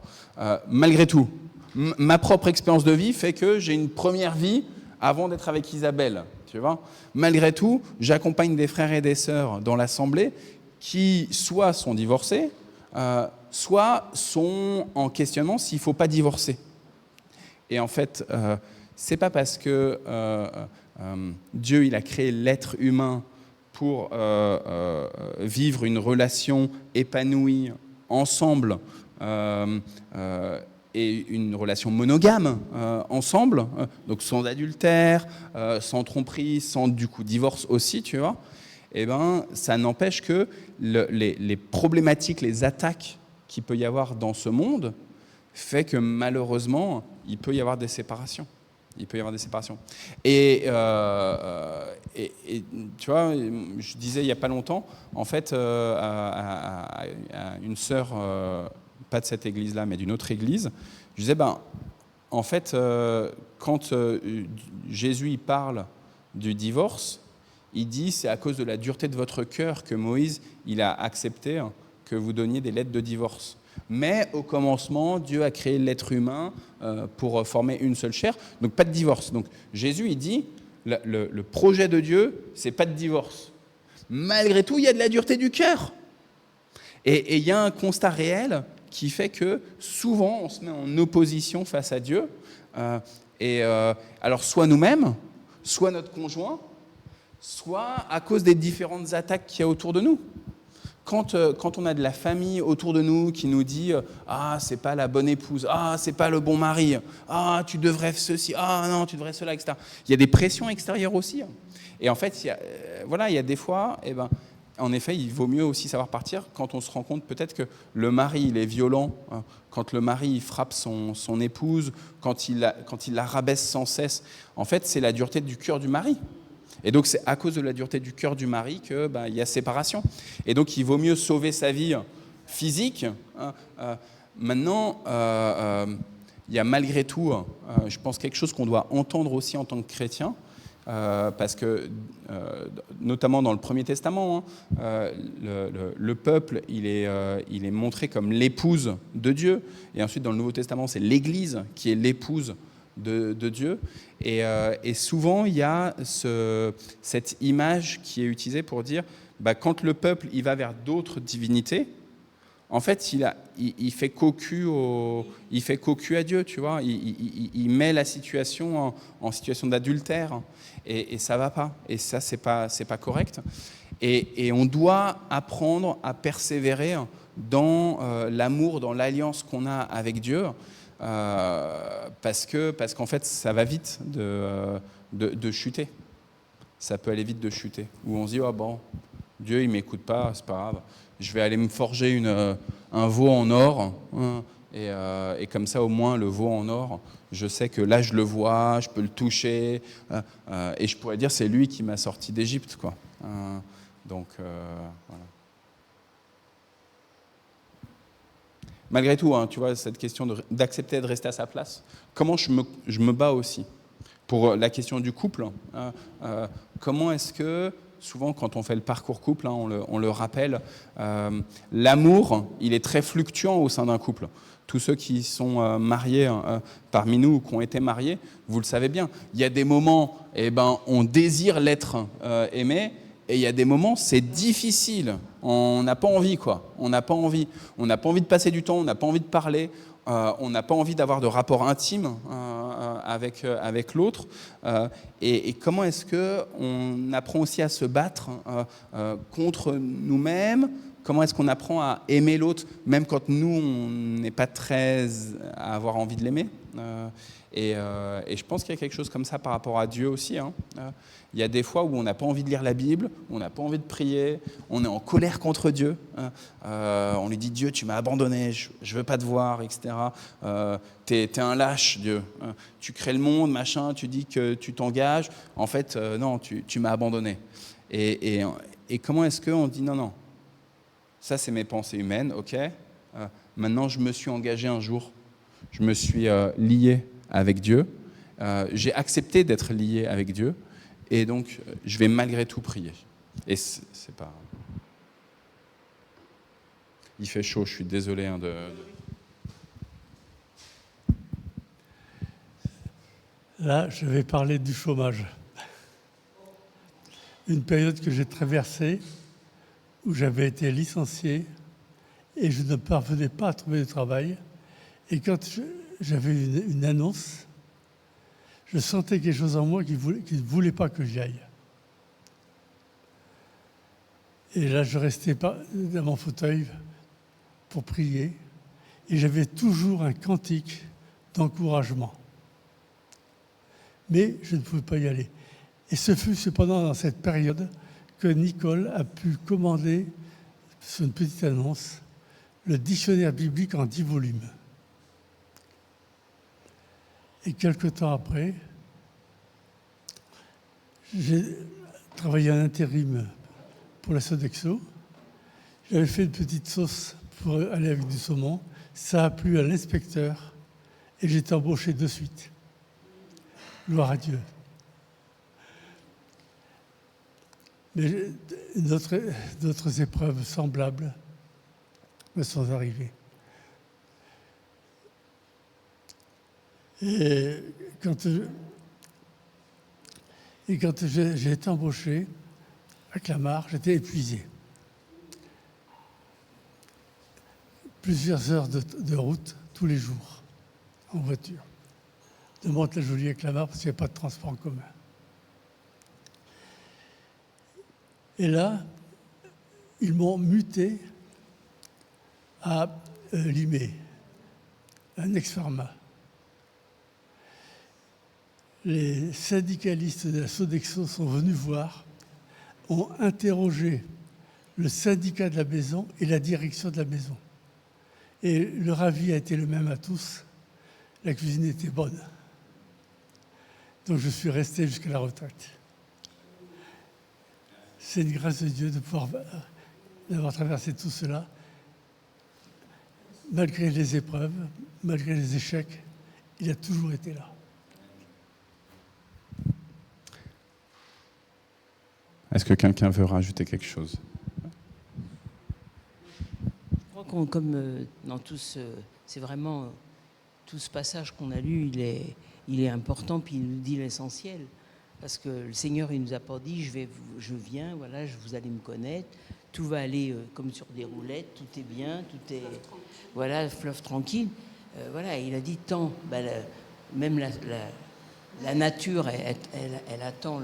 Speaker 1: Malgré tout, ma propre expérience de vie fait que j'ai une première vie avant d'être avec Isabelle, tu vois. Malgré tout, j'accompagne des frères et des sœurs dans l'assemblée qui soit sont divorcés, soit sont en questionnement s'il ne faut pas divorcer. Et en fait, ce n'est pas parce que Dieu il a créé l'être humain pour vivre une relation épanouie ensemble et une relation monogame ensemble, donc sans adultère, sans tromperie, sans du coup divorce aussi, tu vois. Eh ben, ça n'empêche que les problématiques, les attaques qu'il peut y avoir dans ce monde fait que malheureusement, il peut y avoir des séparations. Il peut y avoir des séparations. Et tu vois, je disais il n'y a pas longtemps, en fait, à une sœur, pas de cette église-là, mais d'une autre église, je disais, en fait, quand Jésus il parle du divorce, il dit, c'est à cause de la dureté de votre cœur que Moïse, il a accepté que vous donniez des lettres de divorce. Mais au commencement, Dieu a créé l'être humain pour former une seule chair, donc pas de divorce. Donc Jésus, il dit, le projet de Dieu, c'est pas de divorce. Malgré tout, il y a de la dureté du cœur. Et il y a un constat réel qui fait que souvent, on se met en opposition face à Dieu. Alors, soit nous-mêmes, soit notre conjoint, soit à cause des différentes attaques qu'il y a autour de nous. Quand on a de la famille autour de nous qui nous dit « Ah, c'est pas la bonne épouse. Ah, c'est pas le bon mari. Ah, tu devrais ceci. Ah, non, tu devrais cela, etc. » Il y a des pressions extérieures aussi. Et en fait, il y a des fois, en effet, il vaut mieux aussi savoir partir quand on se rend compte peut-être que le mari, il est violent, quand le mari il frappe son épouse, quand il la rabaisse sans cesse. En fait, c'est la dureté du cœur du mari. Et donc, c'est à cause de la dureté du cœur du mari qu'il y a séparation. Et donc, il vaut mieux sauver sa vie physique. Maintenant, il y a malgré tout, je pense, quelque chose qu'on doit entendre aussi en tant que chrétien, parce que, notamment dans le Premier Testament, le peuple, il est montré comme l'épouse de Dieu. Et ensuite, dans le Nouveau Testament, c'est l'Église qui est l'épouse de Dieu. Et souvent, il y a cette image qui est utilisée pour dire, quand le peuple il va vers d'autres divinités, en fait, il fait cocu à Dieu, tu vois. Il met la situation en situation d'adultère, et ça va pas. Et ça, c'est pas correct. Et on doit apprendre à persévérer dans l'amour, dans l'alliance qu'on a avec Dieu. Parce qu'en fait, ça va vite de chuter. Ça peut aller vite de chuter. Où on se dit, oh bon, Dieu, il ne m'écoute pas, c'est pas grave. Je vais aller me forger un veau en or. Et comme ça, au moins, le veau en or, je sais que là, je le vois, je peux le toucher. Et je pourrais dire, c'est lui qui m'a sorti d'Égypte, quoi. Donc, voilà. Malgré tout, tu vois, cette question d'accepter de rester à sa place, comment je me bats aussi pour la question du couple. Comment est-ce que, souvent quand on fait le parcours couple, on le rappelle, l'amour, il est très fluctuant au sein d'un couple. Tous ceux qui sont mariés parmi nous ou qui ont été mariés, vous le savez bien. Il y a des moments, on désire l'être aimé, et il y a des moments, c'est difficile. On n'a pas envie, quoi. On n'a pas envie. On n'a pas envie de passer du temps, on n'a pas envie de parler, on n'a pas envie d'avoir de rapport intime avec l'autre. Et comment est-ce qu'on apprend aussi à se battre contre nous-mêmes? Comment est-ce qu'on apprend à aimer l'autre, même quand nous, on n'est pas très à avoir envie de l'aimer? Et je pense qu'il y a quelque chose comme ça par rapport à Dieu aussi. Il y a des fois où on n'a pas envie de lire la Bible, on n'a pas envie de prier, on est en colère contre Dieu. On lui dit, Dieu, tu m'as abandonné, je ne veux pas te voir, etc. T'es un lâche, Dieu. Tu crées le monde, machin, tu dis que tu t'engages. En fait, non, tu m'as abandonné. Et comment est-ce qu'on dit, non, ça c'est mes pensées humaines, ok. Maintenant, je me suis engagé un jour, je me suis lié avec Dieu, j'ai accepté d'être lié avec Dieu, et donc je vais malgré tout prier. Et c'est pas... Il fait chaud, je suis désolé
Speaker 8: Là, je vais parler du chômage. Une période que j'ai traversée, où j'avais été licencié, et je ne parvenais pas à trouver de travail. Et quand j'avais une annonce, je sentais quelque chose en moi qui ne voulait pas que j'y aille. Et là, je restais dans mon fauteuil pour prier. Et j'avais toujours un cantique d'encouragement. Mais je ne pouvais pas y aller. Et ce fut cependant dans cette période que Nicole a pu commander, sur une petite annonce, le dictionnaire biblique en 10 volumes. Et quelque temps après, j'ai travaillé en intérim pour la Sodexo. J'avais fait une petite sauce pour aller avec du saumon. Ça a plu à l'inspecteur et j'ai été embauché de suite. Gloire à Dieu. Mais d'autres épreuves semblables me sont arrivées. Et Et quand j'ai été embauché à Clamart, j'étais épuisé. Plusieurs heures de route tous les jours, en voiture. De Mantes-la-Jolie à Clamart, parce qu'il n'y avait pas de transport en commun. Et là, ils m'ont muté à Limay, un ex-pharma. Les syndicalistes de la Sodexo sont venus voir, ont interrogé le syndicat de la maison et la direction de la maison. Et leur avis a été le même à tous, la cuisine était bonne. Donc je suis resté jusqu'à la retraite. C'est une grâce de Dieu d'avoir traversé tout cela, malgré les épreuves, malgré les échecs, il a toujours été là.
Speaker 1: Est-ce que quelqu'un veut rajouter quelque chose?
Speaker 3: Je crois comme dans c'est vraiment tout ce passage qu'on a lu, il est important, puis il nous dit l'essentiel. Parce que le Seigneur, il nous a pas dit, je viens, voilà, vous allez me connaître, tout va aller comme sur des roulettes, tout est bien, tout est, voilà, fleuve tranquille. Voilà, il a dit tant, même la nature, elle attend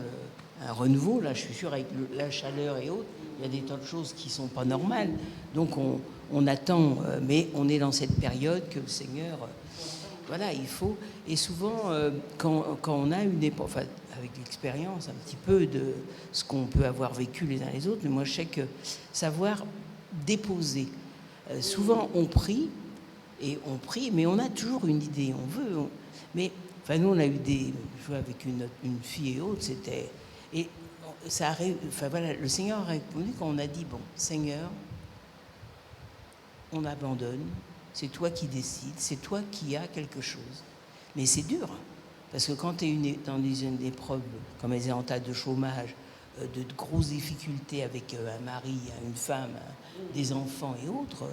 Speaker 3: un renouveau. Là, je suis sûr, avec la chaleur et autres, il y a des tas de choses qui sont pas normales. Donc, on attend, mais on est dans cette période que le Seigneur, voilà, il faut. Et souvent, quand on a une époque, enfin, avec l'expérience un petit peu de ce qu'on peut avoir vécu les uns les autres, mais moi, je sais que savoir déposer. Souvent, on prie, mais on a toujours une idée, on veut. Mais, enfin, nous, on a eu joué avec une fille et autres, c'était... Et ça arrive, enfin voilà, le Seigneur a répondu quand on a dit, bon, Seigneur, on abandonne, c'est toi qui décides, c'est toi qui as quelque chose. Mais c'est dur, parce que quand tu es dans une épreuve comme les états de chômage, de grosses difficultés avec un mari, une femme, des enfants et autres,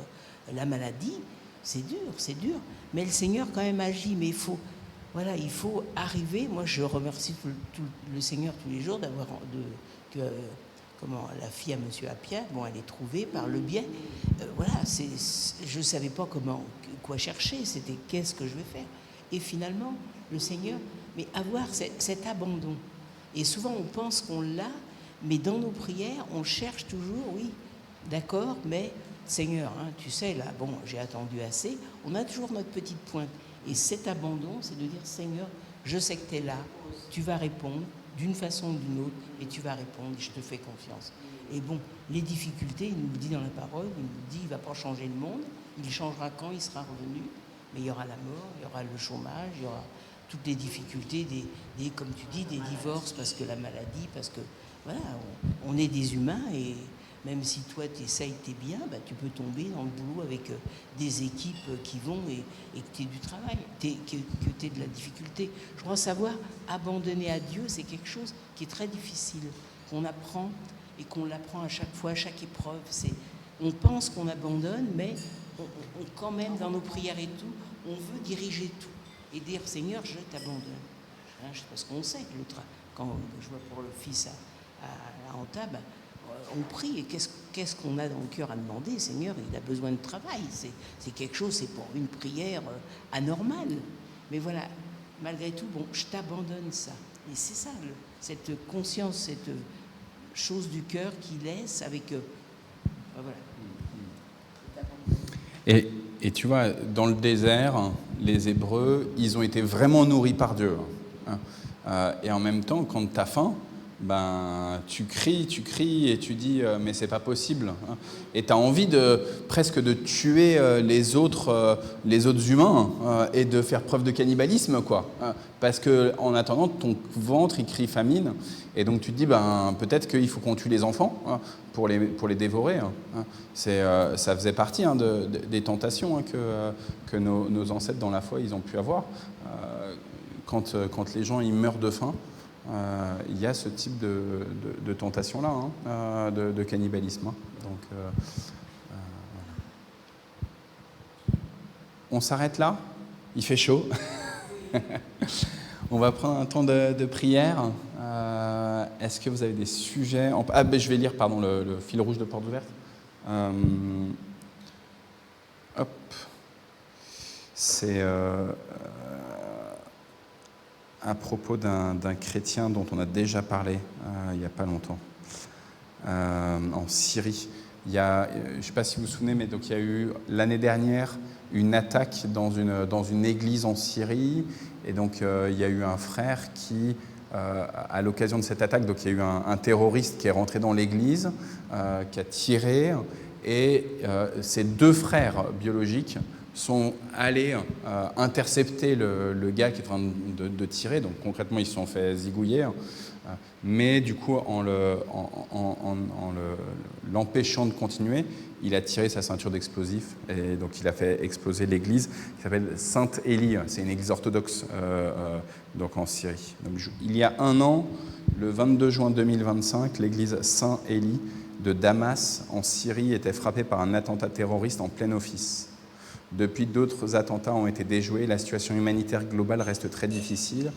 Speaker 3: la maladie, c'est dur. Mais le Seigneur quand même agit, mais il faut arriver. Moi, je remercie le Seigneur tous les jours d'avoir la fille à Monsieur Appia, bon, elle est trouvée par le biais. Voilà, je ne savais pas quoi chercher. C'était qu'est-ce que je vais faire. Et finalement, le Seigneur, mais avoir cet abandon. Et souvent, on pense qu'on l'a, mais dans nos prières, on cherche toujours, oui, d'accord, mais Seigneur, hein, tu sais, là, bon, j'ai attendu assez. On a toujours notre petite pointe. Et cet abandon, c'est de dire, Seigneur, je sais que tu es là, tu vas répondre d'une façon ou d'une autre, et tu vas répondre, je te fais confiance. Et bon, les difficultés, il nous le dit dans la parole, il nous dit, il ne va pas changer le monde, il changera quand il sera revenu, mais il y aura la mort, il y aura le chômage, il y aura toutes les difficultés, comme tu dis, des divorces, parce que la maladie, parce que, voilà, on est des humains, et même si toi, tu essayes, tu es bien, tu peux tomber dans le boulot avec des équipes qui vont et que tu aies du travail, que tu aies de la difficulté. Je crois savoir abandonner à Dieu, c'est quelque chose qui est très difficile, qu'on apprend et qu'on l'apprend à chaque fois, à chaque épreuve. On pense qu'on abandonne, mais quand même, dans nos prières et tout, on veut diriger tout et dire, Seigneur, je t'abandonne. Hein, parce qu'on sait que quand je vois pour le fils à Antibes, on prie, et qu'est-ce qu'on a dans le cœur à demander? Seigneur, il a besoin de travail, c'est quelque chose, c'est pour une prière anormale. Mais voilà, malgré tout, bon, je t'abandonne ça. Et c'est ça, cette conscience, cette chose du cœur qui laisse avec... voilà.
Speaker 1: Et tu vois, dans le désert, les Hébreux, ils ont été vraiment nourris par Dieu. Et en même temps, quand tu as faim, tu cries et tu dis mais c'est pas possible, hein. Et tu as envie presque de tuer les autres humains et de faire preuve de cannibalisme, quoi, parce que en attendant ton ventre il crie famine, et donc tu te dis peut-être qu'il faut qu'on tue les enfants, hein, pour les dévorer, hein. Ça faisait partie, hein, des tentations, hein, que nos ancêtres dans la foi ils ont pu avoir, quand les gens ils meurent de faim. Il y a ce type de tentation-là, hein, de cannibalisme. Hein. Donc, voilà. On s'arrête là. Il fait chaud. On va prendre un temps de prière. Est-ce que vous avez des sujets je vais lire le fil rouge de Portes Ouvertes. Hop. C'est à propos d'un chrétien dont on a déjà parlé il n'y a pas longtemps, en Syrie. Je ne sais pas si vous vous souvenez, mais donc il y a eu l'année dernière une attaque dans une église en Syrie, et donc il y a eu un frère qui, à l'occasion de cette attaque, donc il y a eu un terroriste qui est rentré dans l'église, qui a tiré, et ces deux frères biologiques sont allés intercepter le gars qui est en train de tirer, donc concrètement ils se sont fait zigouiller, mais du coup en l'empêchant de continuer, il a tiré sa ceinture d'explosifs et donc il a fait exploser l'église qui s'appelle Sainte-Élie. C'est une église orthodoxe donc en Syrie. Donc, il y a un an, le 22 juin 2025, l'église Saint-Élie de Damas en Syrie était frappée par un attentat terroriste en plein office. Depuis, d'autres attentats ont été déjoués. La situation humanitaire globale reste très difficile,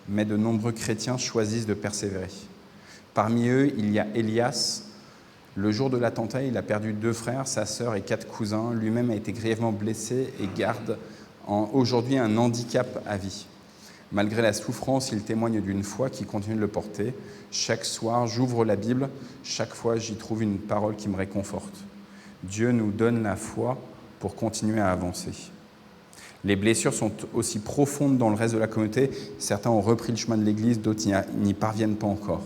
Speaker 1: mais de nombreux chrétiens choisissent de persévérer. Parmi eux, il y a Elias. Le jour de l'attentat, il a perdu 2 frères, sa sœur et 4 cousins. Lui-même a été grièvement blessé et garde aujourd'hui un handicap à vie. Malgré la souffrance, il témoigne d'une foi qui continue de le porter. Chaque soir, j'ouvre la Bible. Chaque fois, j'y trouve une parole qui me réconforte. Dieu nous donne la foi pour continuer à avancer. Les blessures sont aussi profondes dans le reste de la communauté. Certains ont repris le chemin de l'Église, d'autres n'y parviennent pas encore.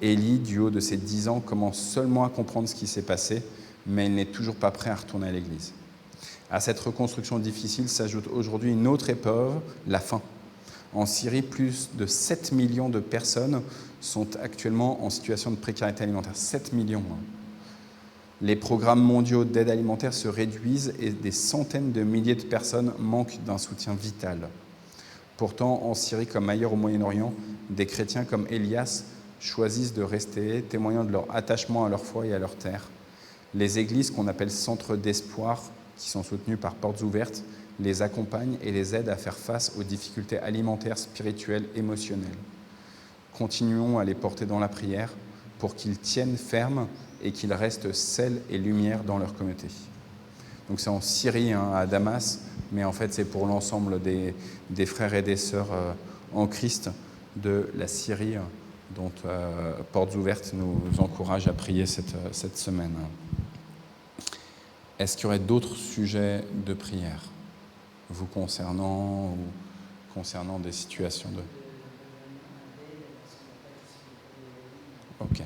Speaker 1: Élie, du haut de ses 10 ans, commence seulement à comprendre ce qui s'est passé, mais il n'est toujours pas prêt à retourner à l'Église. À cette reconstruction difficile s'ajoute aujourd'hui une autre épreuve, la faim. En Syrie, plus de 7 millions de personnes sont actuellement en situation de précarité alimentaire. 7 millions. Les programmes mondiaux d'aide alimentaire se réduisent et des centaines de milliers de personnes manquent d'un soutien vital. Pourtant, en Syrie comme ailleurs au Moyen-Orient, des chrétiens comme Elias choisissent de rester, témoignant de leur attachement à leur foi et à leur terre. Les églises qu'on appelle centres d'espoir, qui sont soutenues par Portes Ouvertes, les accompagnent et les aident à faire face aux difficultés alimentaires, spirituelles, émotionnelles. Continuons à les porter dans la prière pour qu'ils tiennent ferme et qu'ils restent sel et lumière dans leur communauté. Donc c'est en Syrie, à Damas, mais en fait c'est pour l'ensemble des frères et des sœurs en Christ de la Syrie dont Portes Ouvertes nous encourage à prier cette semaine. Est-ce qu'il y aurait d'autres sujets de prière vous concernant ou concernant des situations de... Ok.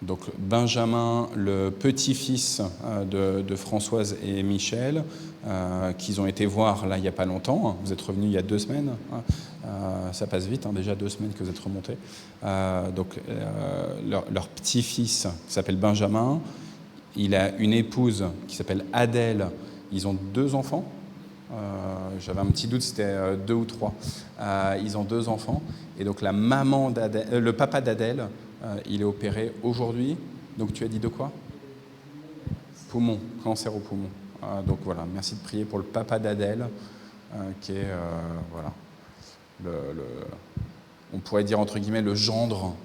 Speaker 1: Donc Benjamin, le petit-fils de Françoise et Michel, qu'ils ont été voir là il n'y a pas longtemps. Vous êtes revenus il y a 2 semaines. Ça passe vite, déjà 2 semaines que vous êtes remontés. Donc leur petit-fils qui s'appelle Benjamin, il a une épouse qui s'appelle Adèle. Ils ont 2 enfants. J'avais un petit doute, c'était 2 ou 3. Ils ont 2 enfants. Et donc la maman d'Adèle, le papa d'Adèle, il est opéré aujourd'hui. Donc tu as dit de quoi ? Poumon, cancer au poumon. Donc voilà, merci de prier pour le papa d'Adèle, qui est on pourrait dire entre guillemets le gendre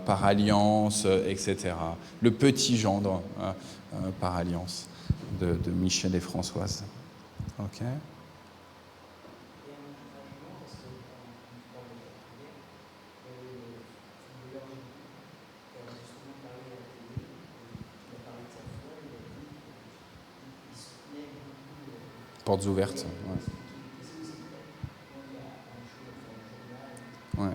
Speaker 1: par alliance, etc. Le petit gendre par alliance de Michel et Françoise. Ok. Portes Ouvertes. Ouais.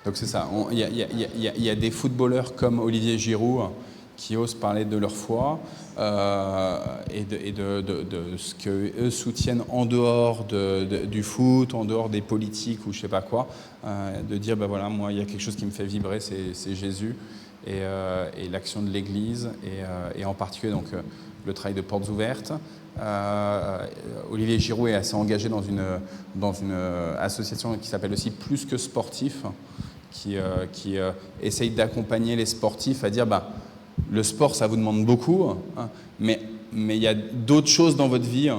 Speaker 1: Donc c'est ça. Il y a des footballeurs comme Olivier Giroud qui osent parler de leur foi et de ce qu'eux soutiennent en dehors du foot, en dehors des politiques ou je sais pas quoi, de dire voilà, moi il y a quelque chose qui me fait vibrer, c'est Jésus et l'action de l'Église et en particulier donc le travail de Portes Ouvertes. Olivier Giroud est assez engagé dans une association qui s'appelle aussi Plus que Sportif, qui essaye d'accompagner les sportifs à dire le sport ça vous demande beaucoup, mais il y a d'autres choses dans votre vie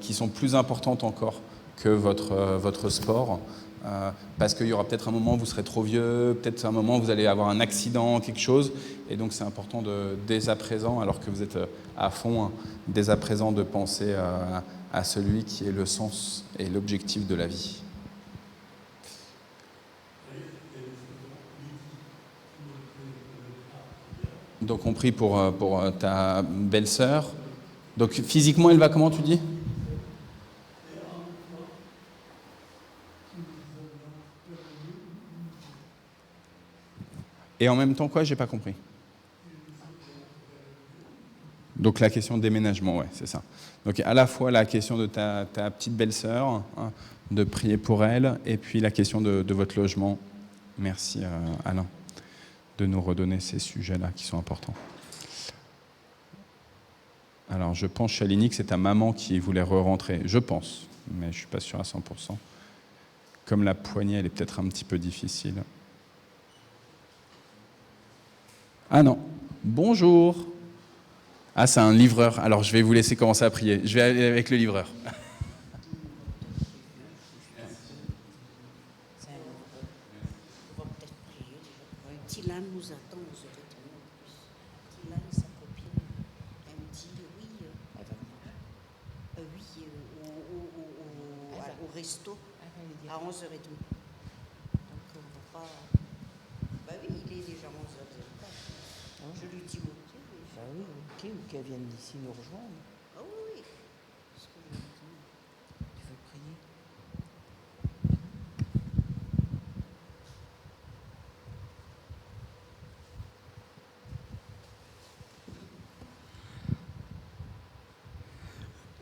Speaker 1: qui sont plus importantes encore que votre sport. Parce qu'il y aura peut-être un moment où vous serez trop vieux, peut-être un moment où vous allez avoir un accident, quelque chose. Et donc c'est important dès à présent, alors que vous êtes à fond, dès à présent de penser à celui qui est le sens et l'objectif de la vie. Donc on prie pour ta belle-sœur. Donc physiquement, elle va comment, tu dis ? Et en même temps quoi, j'ai pas compris. Donc la question de déménagement, ouais, c'est ça. Donc à la fois la question de ta petite belle-sœur, de prier pour elle, et puis la question de votre logement. Merci Alain de nous redonner ces sujets-là qui sont importants. Alors je pense, Chalini, que c'est ta maman qui voulait re-rentrer. Je pense, mais je suis pas sûr à 100%. Comme la poignée, elle est peut-être un petit peu difficile. Ah non, bonjour. Ah, c'est un livreur. Alors, je vais vous laisser commencer à prier. Je vais aller avec le livreur.
Speaker 2: Tilan nous attend aux Eurythmiens en plus. Tilan et sa copine, elle me dit au resto à 11h30. Donc, on va pas... Bah oui, il est déjà 11h04. Je lui dis ok.
Speaker 3: Bah oui, ok, ou qu'elle vienne d'ici nous rejoindre.
Speaker 2: Ah oui. Ce que je lui dis.
Speaker 3: Tu veux prier?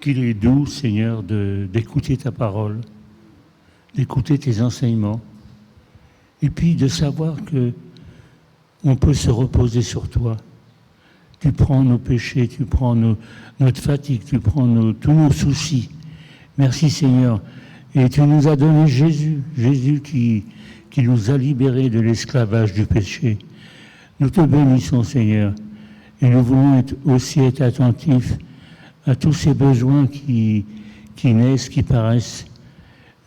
Speaker 4: Qu'il est doux, Seigneur, d'écouter ta parole, d'écouter tes enseignements, et puis de savoir que on peut se reposer sur toi. Tu prends nos péchés, tu prends notre fatigue, tu prends tous nos soucis. Merci Seigneur. Et tu nous as donné Jésus qui nous a libérés de l'esclavage du péché. Nous te bénissons Seigneur. Et nous voulons aussi être attentifs à tous ces besoins qui naissent, qui paraissent,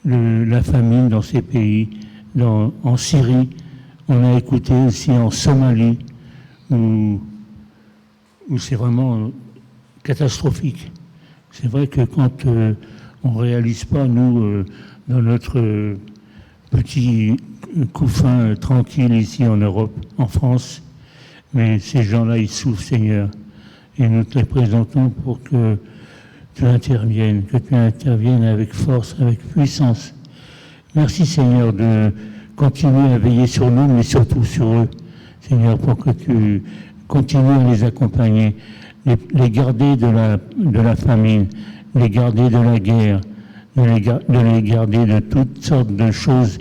Speaker 4: la famine dans ces pays, en Syrie. On a écouté aussi en Somalie, où c'est vraiment catastrophique. C'est vrai que quand on ne réalise pas, nous, dans notre petit couffin tranquille ici en Europe, en France, mais ces gens-là, ils souffrent, Seigneur. Et nous te les présentons pour que tu interviennes avec force, avec puissance. Merci, Seigneur, de continuer à veiller sur nous, mais surtout sur eux, Seigneur, pour que tu continues à les accompagner, les garder de la famine, les garder de la guerre, de les garder de toutes sortes de choses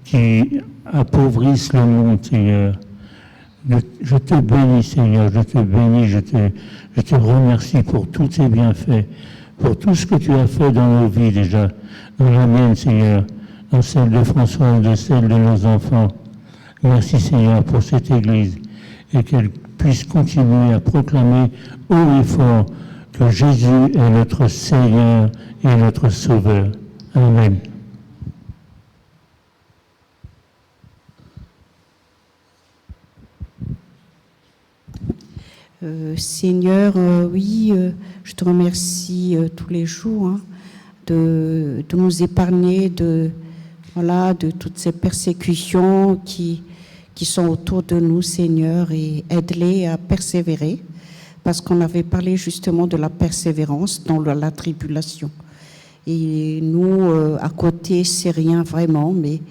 Speaker 4: qui appauvrissent le monde, Seigneur. Je te bénis, Seigneur, je te bénis, je te remercie pour tous tes bienfaits, pour tout ce que tu as fait dans nos vies déjà, dans la mienne, Seigneur, dans celle de François, de celle de nos enfants. Merci, Seigneur, pour cette Église et qu'elle puisse continuer à proclamer haut et fort que Jésus est notre Seigneur et notre Sauveur. Amen.
Speaker 2: Seigneur, oui, je te remercie tous les jours de nous épargner de toutes ces persécutions qui sont autour de nous, Seigneur, et aide-les à persévérer, parce qu'on avait parlé justement de la persévérance dans la tribulation. Et nous, à côté, c'est rien vraiment, mais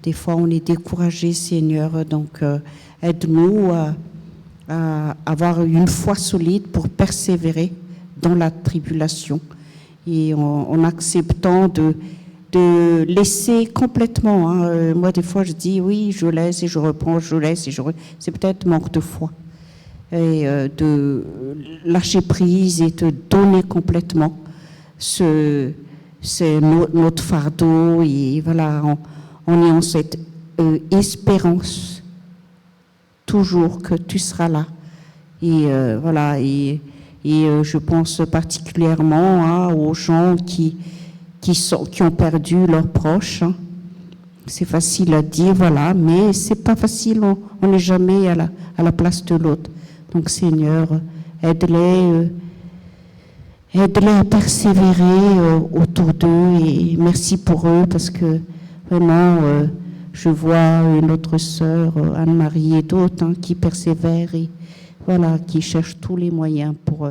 Speaker 2: des fois on est découragé, Seigneur, donc aide-nous à avoir une foi solide pour persévérer dans la tribulation et en acceptant de laisser complètement. Moi, des fois, je dis oui, je laisse et je reprends, je laisse et c'est peut-être manque de foi. Et de lâcher prise et de donner complètement c'est notre fardeau. Et voilà, on est en cette espérance toujours que tu seras là. Et voilà, et je pense particulièrement aux gens qui qui ont perdu leurs proches. Hein. C'est facile à dire, voilà, mais c'est pas facile, on n'est jamais à la place de l'autre. Donc Seigneur, aide-les à persévérer autour d'eux et merci pour eux parce que vraiment, je vois une autre sœur, Anne-Marie et d'autres qui persévèrent et voilà, qui cherchent tous les moyens pour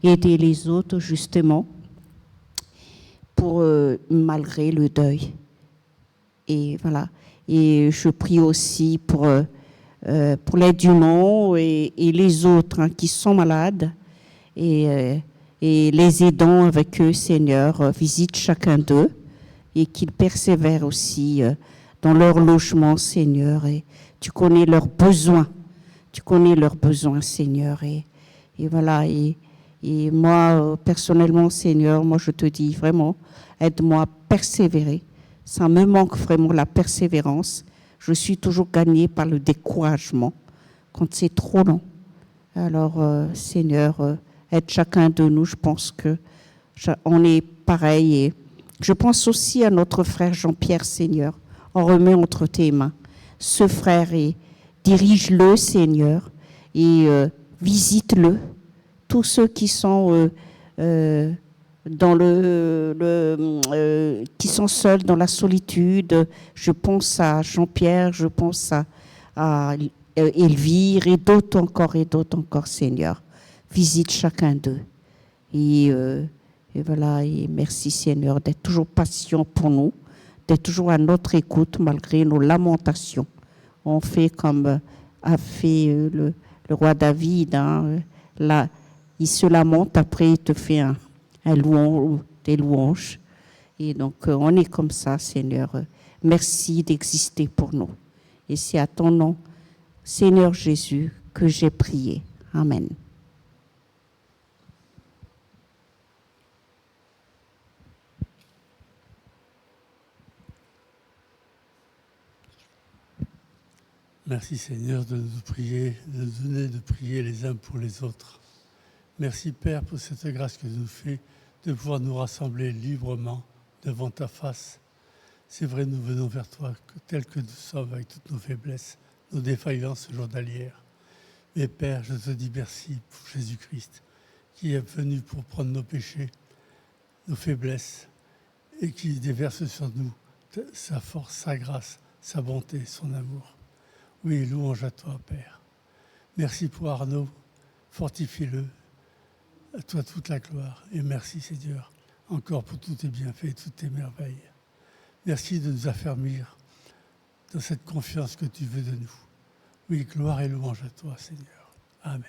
Speaker 2: aider les autres justement, pour malgré le deuil. Et voilà. Et je prie aussi pour l'aide du nom et les autres qui sont malades et les aidant avec eux, Seigneur, visite chacun d'eux et qu'ils persévèrent aussi dans leur logement, Seigneur. Et tu connais leurs besoins. Tu connais leurs besoins, Seigneur. Et voilà. Et moi, personnellement, Seigneur, moi je te dis vraiment, aide-moi à persévérer. Ça me manque vraiment la persévérance. Je suis toujours gagnée par le découragement quand c'est trop long. Alors, Seigneur, aide chacun de nous. Je pense qu'on est pareil. Et je pense aussi à notre frère Jean-Pierre, Seigneur. On remet entre tes mains ce frère et dirige-le, Seigneur, et visite-le. Tous ceux qui sont qui sont seuls dans la solitude. Je pense à Jean-Pierre, je pense à Elvire et d'autres encore, Seigneur. Visite chacun d'eux. Et voilà, et merci Seigneur d'être toujours patient pour nous, d'être toujours à notre écoute malgré nos lamentations. On fait comme a fait le roi David. Là, il se lamente, après il te fait des louanges. Et donc, on est comme ça, Seigneur. Merci d'exister pour nous. Et c'est à ton nom, Seigneur Jésus, que j'ai prié. Amen.
Speaker 8: Merci Seigneur de nous prier, de nous donner de prier les uns pour les autres. Merci Père pour cette grâce que tu nous fais de pouvoir nous rassembler librement devant ta face. C'est vrai, nous venons vers toi tels que nous sommes avec toutes nos faiblesses, nos défaillances journalières. Mais Père, je te dis merci pour Jésus-Christ qui est venu pour prendre nos péchés, nos faiblesses et qui déverse sur nous sa force, sa grâce, sa bonté, son amour. Oui, louange à toi, Père. Merci pour Arnaud, fortifie-le. À toi toute la gloire. Et merci, Seigneur, encore pour tous tes bienfaits et toutes tes merveilles. Merci de nous affermir dans cette confiance que tu veux de nous. Oui, gloire et louange à toi, Seigneur. Amen.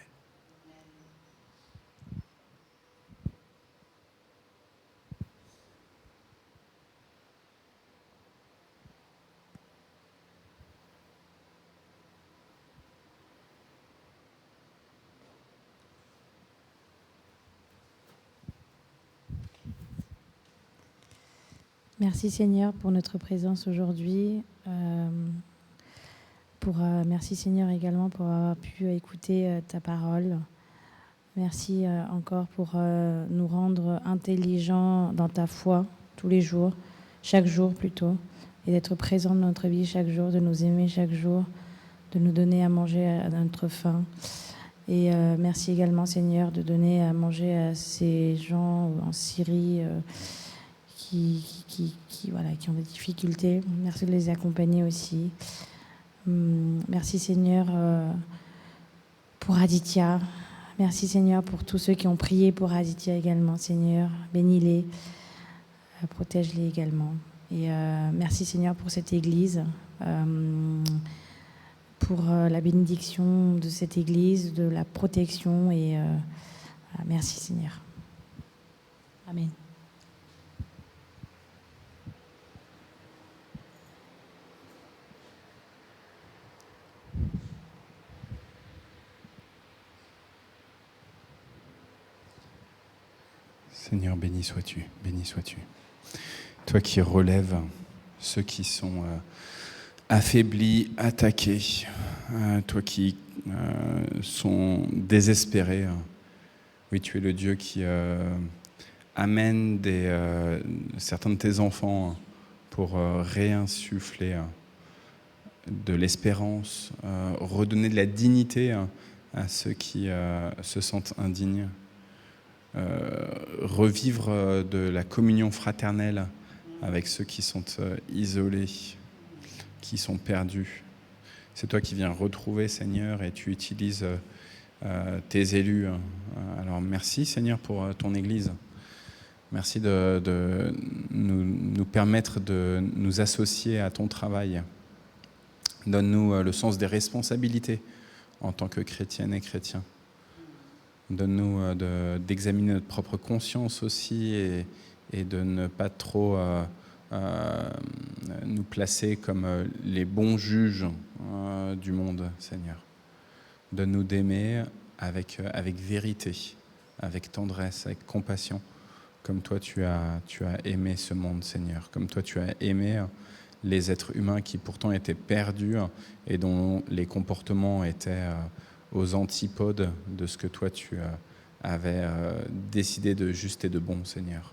Speaker 7: Merci Seigneur pour notre présence aujourd'hui. Merci Seigneur également pour avoir pu écouter ta parole. Merci encore pour nous rendre intelligents dans ta foi tous les jours, chaque jour plutôt, et d'être présent dans notre vie chaque jour, de nous aimer chaque jour, de nous donner à manger à notre faim. Et merci également Seigneur de donner à manger à ces gens en Syrie qui ont des difficultés. Merci de les accompagner aussi. Merci Seigneur pour Aditya. Merci Seigneur pour tous ceux qui ont prié pour Aditya également, Seigneur. Bénis-les, protège-les également. Et merci Seigneur pour cette Église, pour la bénédiction de cette Église, de la protection. Et voilà, merci Seigneur. Amen.
Speaker 1: Seigneur, béni sois-tu, béni sois-tu. Toi qui relèves ceux qui sont affaiblis, attaqués, toi qui sont désespérés. Oui, tu es le Dieu qui amène certains de tes enfants pour réinsuffler de l'espérance, redonner de la dignité à ceux qui se sentent indignes, revivre de la communion fraternelle avec ceux qui sont isolés, qui sont perdus. C'est toi qui viens retrouver, Seigneur, et tu utilises tes élus. Alors merci, Seigneur, pour ton Église. Merci de nous permettre de nous associer à ton travail. Donne-nous le sens des responsabilités en tant que chrétiennes et chrétiens. Donne-nous d'examiner notre propre conscience aussi et de ne pas trop nous placer comme les bons juges du monde, Seigneur. Donne-nous d'aimer avec vérité, avec tendresse, avec compassion, comme toi tu as aimé ce monde, Seigneur, comme toi tu as aimé les êtres humains qui pourtant étaient perdus et dont les comportements étaient aux antipodes de ce que toi tu avais décidé de juste et de bon, Seigneur.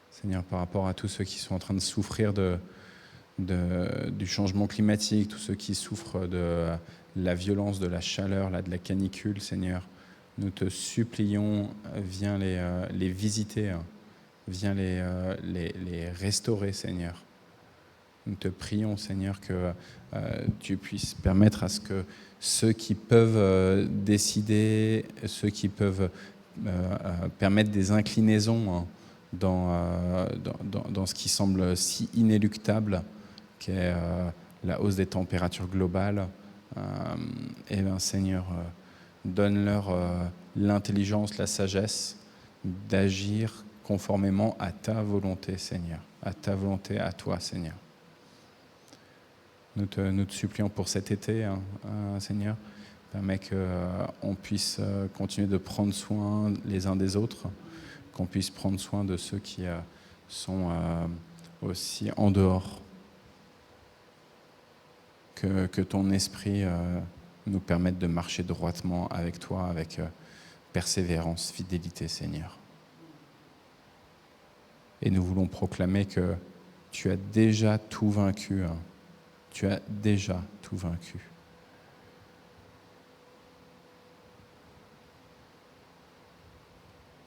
Speaker 1: Seigneur, par rapport à tous ceux qui sont en train de souffrir du changement climatique, tous ceux qui souffrent de la violence, de la chaleur, de la canicule, Seigneur, nous te supplions, viens les visiter, viens les restaurer, Seigneur. Nous te prions, Seigneur, que tu puisses permettre à ce que ceux qui peuvent décider, ceux qui peuvent permettre des inclinaisons dans ce qui semble si inéluctable, qu'est la hausse des températures globales, et bien, Seigneur, donne-leur l'intelligence, la sagesse d'agir conformément à ta volonté, Seigneur, à ta volonté, à toi, Seigneur. Nous te supplions pour cet été, Seigneur, permets qu'on puisse continuer de prendre soin les uns des autres, qu'on puisse prendre soin de ceux qui sont aussi en dehors. Que ton esprit nous permette de marcher droitement avec toi, avec persévérance, fidélité, Seigneur. Et nous voulons proclamer que tu as déjà tout vaincu. Tu as déjà tout vaincu.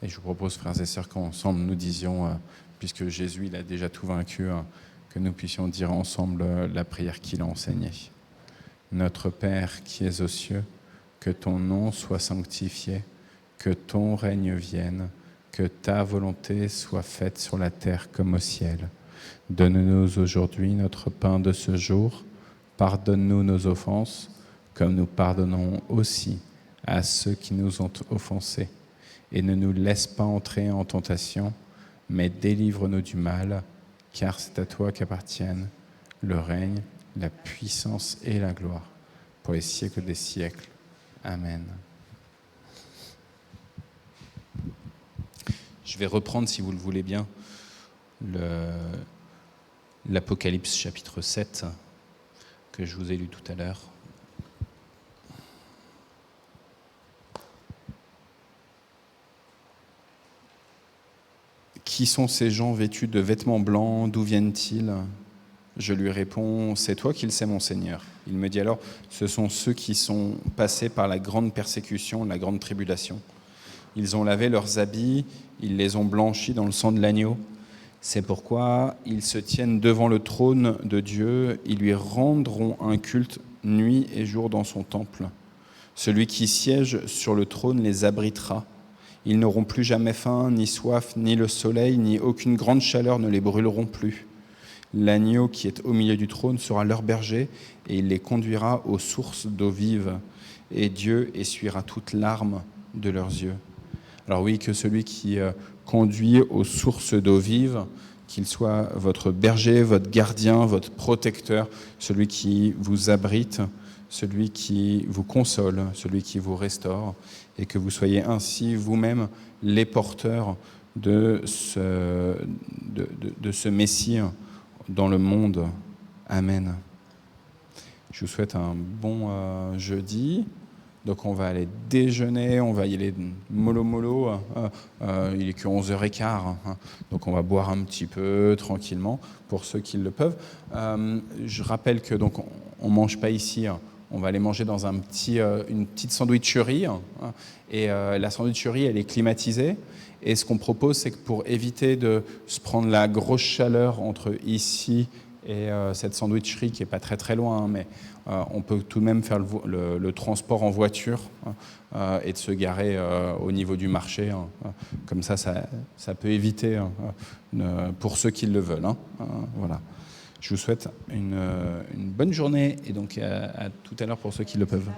Speaker 1: Et je vous propose, frères et sœurs, qu'ensemble nous disions, puisque Jésus il a déjà tout vaincu, que nous puissions dire ensemble la prière qu'il a enseignée. Notre Père qui es aux cieux, que ton nom soit sanctifié, que ton règne vienne, que ta volonté soit faite sur la terre comme au ciel. Donne-nous aujourd'hui notre pain de ce jour. Pardonne-nous nos offenses, comme nous pardonnons aussi à ceux qui nous ont offensés. Et ne nous laisse pas entrer en tentation, mais délivre-nous du mal, car c'est à toi qu'appartiennent le règne, la puissance et la gloire, pour les siècles des siècles. Amen. Je vais reprendre, si vous le voulez bien, l'Apocalypse chapitre 7, que je vous ai lu tout à l'heure. Qui sont ces gens vêtus de vêtements blancs? D'où viennent-ils? Je lui réponds, c'est toi qui le sais, mon Seigneur. Il me dit alors, ce sont ceux qui sont passés par la grande persécution, la grande tribulation. Ils ont lavé leurs habits, ils les ont blanchis dans le sang de l'agneau. C'est pourquoi ils se tiennent devant le trône de Dieu, ils lui rendront un culte nuit et jour dans son temple. Celui qui siège sur le trône les abritera. Ils n'auront plus jamais faim, ni soif, ni le soleil, ni aucune grande chaleur ne les brûleront plus. L'agneau qui est au milieu du trône sera leur berger, et il les conduira aux sources d'eau vive, et Dieu essuiera toute larme de leurs yeux. Alors oui, que celui qui conduit aux sources d'eau vive, qu'il soit votre berger, votre gardien, votre protecteur, celui qui vous abrite, celui qui vous console, celui qui vous restaure, et que vous soyez ainsi vous-même les porteurs de ce Messie dans le monde. Amen. Je vous souhaite un bon jeudi. Donc on va aller déjeuner, on va y aller mollo, il est que 11h15, hein. Donc on va boire un petit peu tranquillement pour ceux qui le peuvent. Je rappelle que donc on mange pas ici, hein. On va aller manger dans une petite sandwicherie, hein. Et la sandwicherie, elle est climatisée. Et ce qu'on propose, c'est que pour éviter de se prendre la grosse chaleur entre ici et cette sandwicherie qui n'est pas très très loin, hein, mais on peut tout de même faire le transport en voiture, hein, et de se garer au niveau du marché, hein. Comme ça peut éviter, hein, pour ceux qui le veulent, hein. Voilà. Je vous souhaite une bonne journée et donc à tout à l'heure pour ceux qui le peuvent.